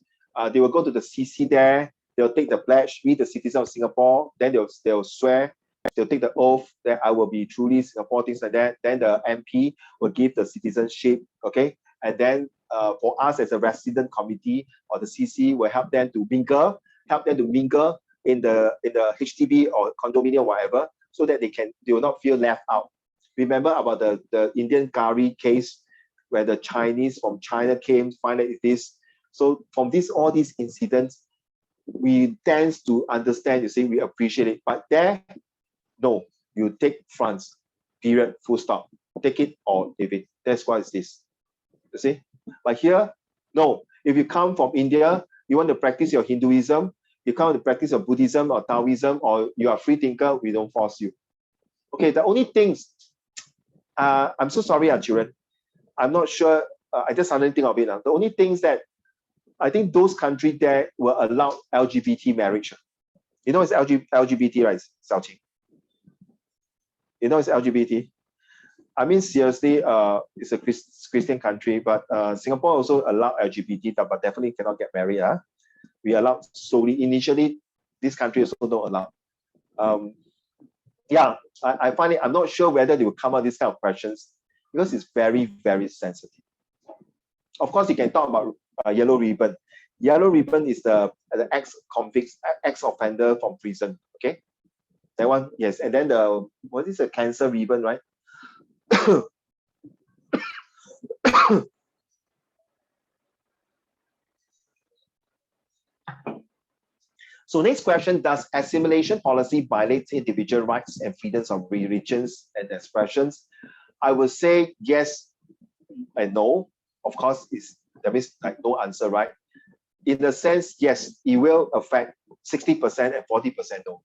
They will go to the CC there, they'll take the pledge, be the citizen of Singapore, then they'll swear, they'll take the oath that I will be truly Singapore, things like that. Then the MP will give the citizenship, okay? And then for us as a resident committee or the CC will help them to mingle in the HDB or condominium, whatever, so that they will not feel left out. Remember about the Indian curry case where the Chinese from China came, find out this. So from all these incidents, we tend to understand, you see, we appreciate it. But there, no, you take France, period, full stop. Take it or leave it. That's what it is. You see? But here, no. If you come from India, you want to practice your Hinduism, you come to practice your Buddhism or Taoism, or you are free thinker, we don't force you. Okay, the only things, I'm so sorry, children. I'm not sure, I just suddenly think of it now. The only things that I think those countries there will allow LGBT marriage. You know it's LGBT, right, Xiaoqing? You know it's LGBT? I mean, seriously, it's a Christian country, but Singapore also allow LGBT, but definitely cannot get married. We allow solely, initially, this country also don't allow. Yeah, I find it, I'm not sure whether they will come out this kind of questions because it's very, very sensitive. Of course, you can talk about yellow ribbon. Yellow ribbon is the ex-convict, ex-offender from prison, okay? That one, yes. And then what is the cancer ribbon, right? So next question, does assimilation policy violate individual rights and freedoms of religions and expressions? I would say yes and no. Of course, that means like no answer, right? In the sense, yes, it will affect 60% and 40% no.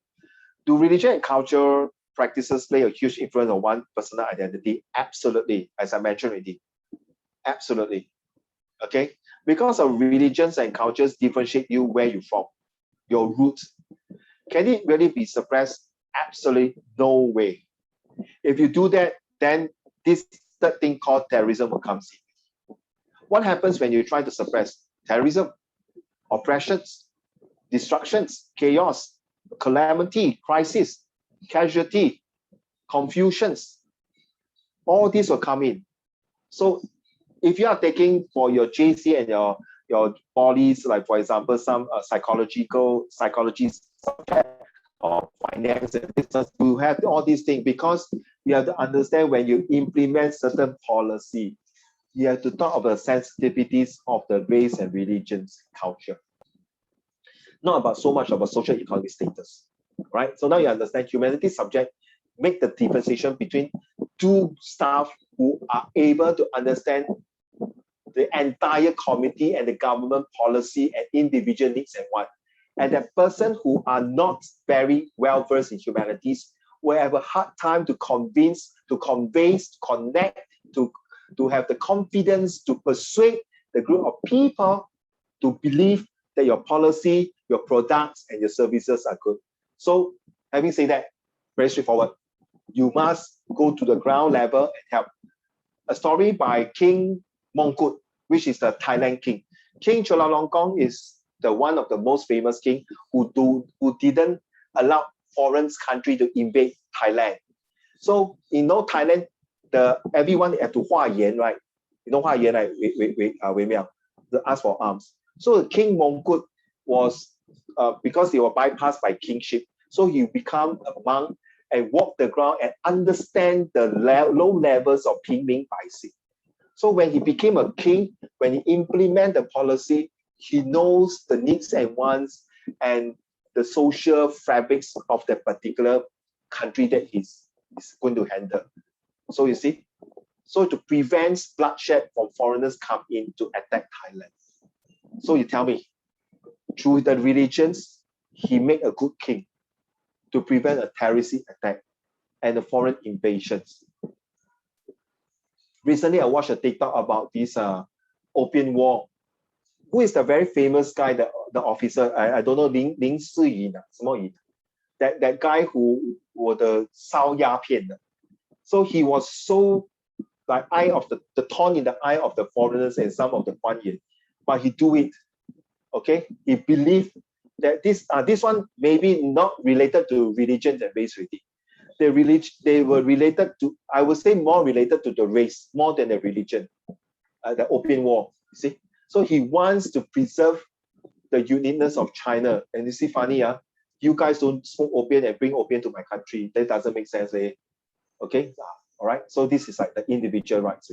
Do religion and culture practices play a huge influence on one personal identity? Absolutely, as I mentioned already. Absolutely. Okay? Because of religions and cultures differentiate you where you're from, your roots. Can it really be suppressed? Absolutely no way. If you do that, then this third thing called terrorism will come in. What happens when you try to suppress terrorism? Oppressions, destructions, chaos, calamity, crisis, casualty, confusions. All these will come in. So if you are taking for your JC and your polys, like for example, some psychology subject or finance and business, you have all these things because you have to understand when you implement certain policy, you have to talk about the sensitivities of the race and religions culture. Not about so much about social economic status, right? So now you understand humanities subject make the differentiation between two staff who are able to understand the entire community and the government policy and individual needs and what. And that person who are not very well versed in humanities will have a hard time to convince, to convey, to connect, to have the confidence to persuade the group of people to believe that your policy, your products, and your services are good. So having said that, very straightforward, you must go to the ground level and help. A story by King Mongkut, which is the Thailand king. King Chulalongkorn is the one of the most famous king who didn't allow foreign country to invade Thailand. So Thailand, everyone have to 化缘, right? You know 化缘, right? Wei Miao, ask for arms. So King Mongkut was because they were bypassed by kingship, so he become a monk and walk the ground and understand the low levels of 平民百姓. So when he became a king, when he implemented the policy, he knows the needs and wants and the social fabrics of that particular country that he's going to handle. So you see, so to prevent bloodshed from foreigners come in to attack Thailand. So you tell me, through the religions, he made a good king to prevent a terrorist attack and the foreign invasions. Recently, I watched a TikTok about this Opium War. Who is the very famous guy, the officer? I don't know, Lin Siyin, that guy who was the 烧鸦片. So he was so like the thorn in the eye of the foreigners and some of the Guan Yin, but he do it. Okay, he believed that this one maybe not related to religion and race already. They were related to, I would say, more related to the race more than the religion. The Opium War, you see. So he wants to preserve the uniqueness of China. And you see, funny, you guys don't smoke opium and bring opium to my country. That doesn't make sense, eh? Okay, all right. So this is like the individual rights.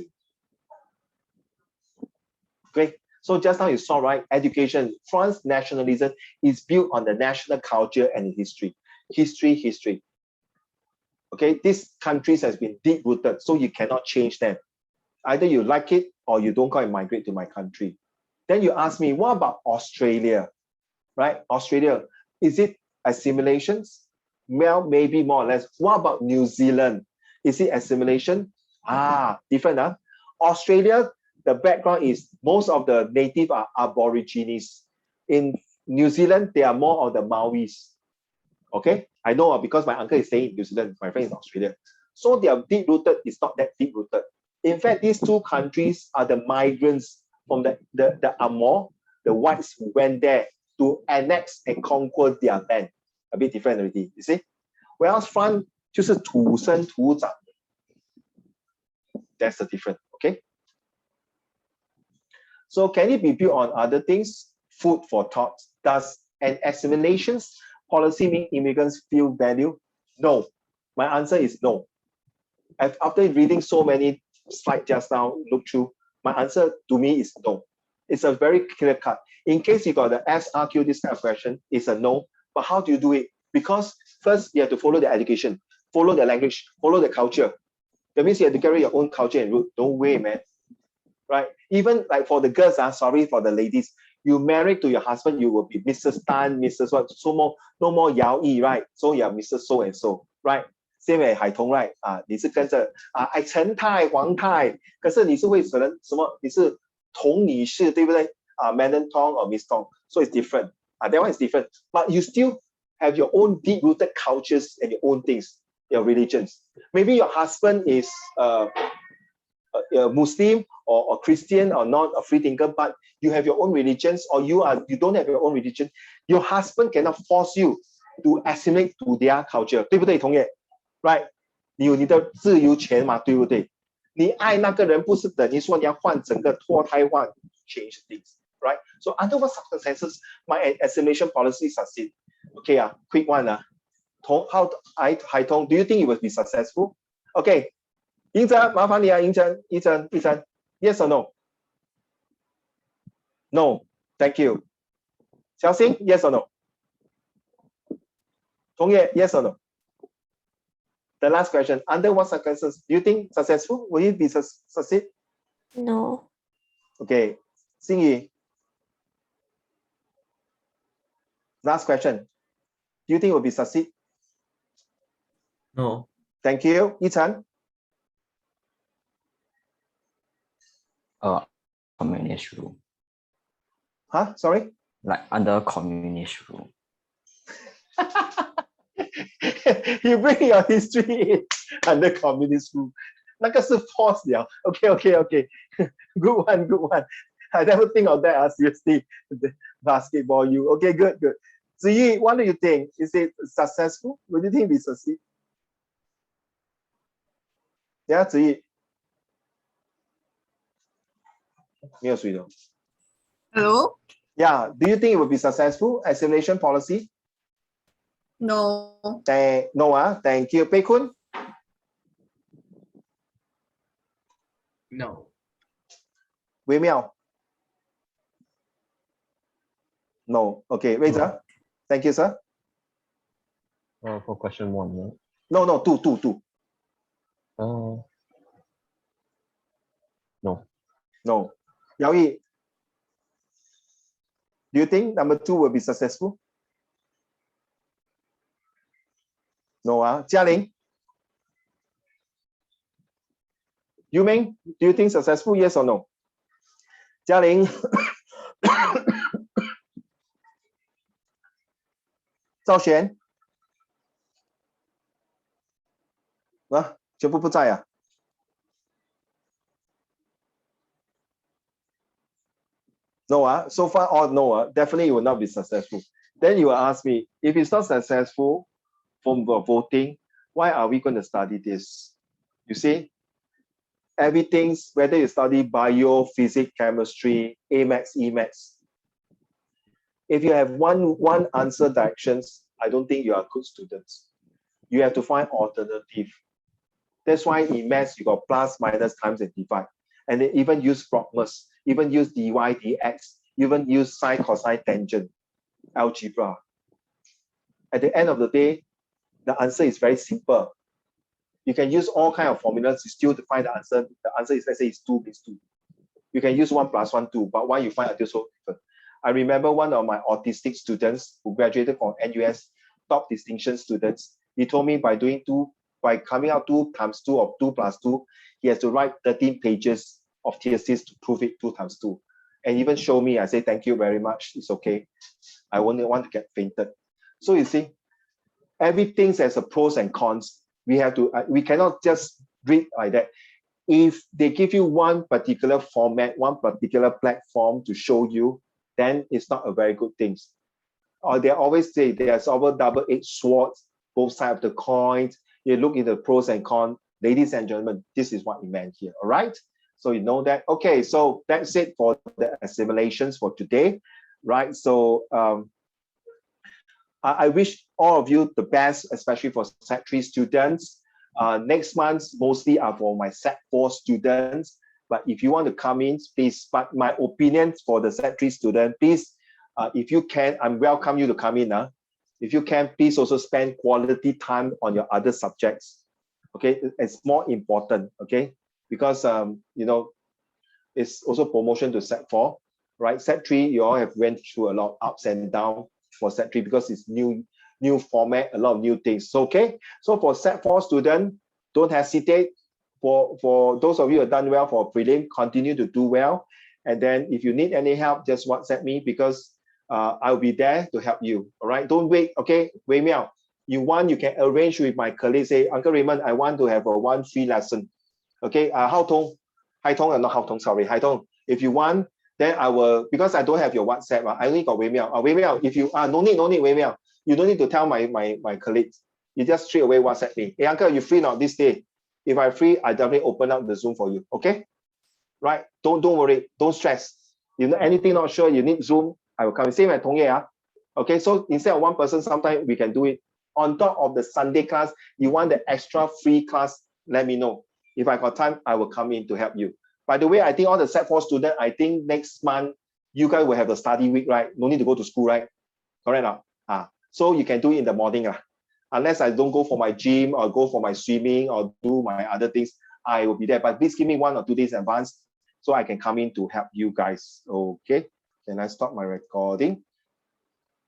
Okay. So just now you saw, right? Education, France nationalism is built on the national culture and history. History. Okay, these countries has been deep-rooted, so you cannot change them. Either you like it or you don't go and migrate to my country. Then you ask me, what about Australia? Right? Australia, is it assimilations? Well, maybe more or less. What about New Zealand? Is it assimilation? Different, huh? Australia, the background is most of the native are Aborigines. In New Zealand, they are more of the Maoris. Okay, I know because my uncle is staying in New Zealand, my friend is in Australia. So they are deep-rooted, it's not that deep-rooted. In fact, these two countries are the migrants from the Amor, the whites who went there to annex and conquer their land. A bit different already, you see? Whereas France 就是土生土长. That's the difference, okay? So can it be built on other things? Food for thought. Does an assimilations policy make immigrants feel value? No. My answer is no. After reading so many slides just now, look through, my answer to me is no. It's a very clear cut. In case you got the SRQ, this kind of question, it's a no. But how do you do it? Because first, you have to follow the education, follow the language, follow the culture. That means you have to carry your own culture and root. No way, man. Right? Even like for the girls, sorry for the ladies, you married to your husband, you will be Mrs. Tan, Mrs. What, so no more Yao Yi, right? So you are Mrs. So and so, right? Same as 海彤 right? 你是跟着陈太、黄太，可是你是会什么？你是童女士，对不对？Madam Tong or Miss Tong, so it's different. That one is different. But you still have your own deep-rooted cultures and your own things, your religions. Maybe your husband is a Muslim or Christian or not a free thinker, but you have your own religions, or you don't have your own religion. Your husband cannot force you to assimilate to their culture, 对不对，同学？ Right? 你有你的自由权嘛，对不对？你爱那个人不是等于说你要换整个脱胎换 change things, right? So under what circumstances my assimilation policy succeed? Okay, quick one. Hai Tong, do you think it will be successful? Okay, 银哲，麻烦你啊，银哲 yes or no? No, thank you. 小新 yes or no? 同学 yes or no? The last question, under what circumstances do you think successful? Will it be succeed? No. Okay, Xing Yi. Last question. Do you think it will be succeed? No. Thank you. Yi-Chan? Communist rule. Huh? Sorry? Like under communist rule. You bring your history in under communist rule. 那个是 force 了. Okay. Good one. I never think of that. Seriously. Basketball, you. Okay, good. Ziyi, what do you think? Is it successful? What do you think we succeed? Yeah, Ziyi. 没有水的. Hello? Yeah, do you think it will be successful? Assimilation policy? No. No, thank you. Pei Kun? No. Wei Miao? No. Okay, Razor? Thank you, sir. For question 1, right? No, two. No. No. Yao Yi, do you think number 2 will be successful? No, Jia Ling? Yu Ming, do you think successful? Yes or no? Jia Ling? Zhao Xuan? 全部不在啊。No, so far all no, definitely it will not be successful. Then you will ask me, if it's not successful from the voting, why are we going to study this? You see, everything's, whether you study bio, physics, chemistry, AMATS, EMATS, if you have one answer directions, I don't think you are good students. You have to find alternative. That's why in maths, you got plus, minus, times, and divide. And they even use Proxmus, even use dy, dx, even use sine, cosine, tangent, algebra. At the end of the day, the answer is very simple. You can use all kinds of formulas still to find the answer. The answer is, let's say, it's 2 means 2. You can use 1 plus 1, 2, but why you find until so different? I remember one of my autistic students who graduated from NUS, top distinction students. He told me by coming out 2 times 2 or 2 plus 2, he has to write 13 pages of thesis to prove it 2 times 2. And even show me, I say, thank you very much. It's okay. I won't want to get fainted. So you see, everything has a pros and cons. We cannot just read like that. If they give you one particular format, one particular platform to show you, then it's not a very good thing. Or they always say there's over double-edged swords, both sides of the coin. You look at the pros and cons. Ladies and gentlemen, this is what we meant here, all right? So you know that. Okay, so that's it for the assimilations for today, right? So I wish all of you the best, especially for Set 3 students. Next month, mostly are for my Set 4 students. But if you want to come in, please, but my opinion for the Set 3 student, please, if you can, I welcome you to come in. If you can, please also spend quality time on your other subjects. Okay, it's more important, okay? Because, you know, it's also promotion to Set 4, right? Set 3, you all have went through a lot of ups and downs for Set 3 because it's new format, a lot of new things. So, okay, so for Set 4 student, don't hesitate. For those of you who have done well for prelim, continue to do well. And then if you need any help, just WhatsApp me because I'll be there to help you. All right, don't wait. Okay, Wei Miao, you can arrange with my colleague. Say, Uncle Raymond, I want to have a 1 free lesson. Okay, Hao Tong, not Hao Tong, sorry, Hai Tong. If you want, then I will, because I don't have your WhatsApp. I only got Wei Miao. Wei Miao, if you no need Wei Miao. You don't need to tell my colleagues. You just straight away WhatsApp me. Hey, Uncle, you free now this day? If I'm free, I definitely open up the Zoom for you. Okay? Right? Don't worry. Don't stress. You know anything not sure, you need Zoom, I will come. Same as Tong Ye. Okay, so instead of one person, sometimes we can do it. On top of the Sunday class, you want the extra free class, let me know. If I got time, I will come in to help you. By the way, I think all the Set 4 students, I think next month, you guys will have a study week, right? No need to go to school, right? Correct now? So you can do it in the morning. Unless I don't go for my gym or go for my swimming or do my other things, I will be there. But please give me 1 or 2 days in advance so I can come in to help you guys. Okay, can I stop my recording?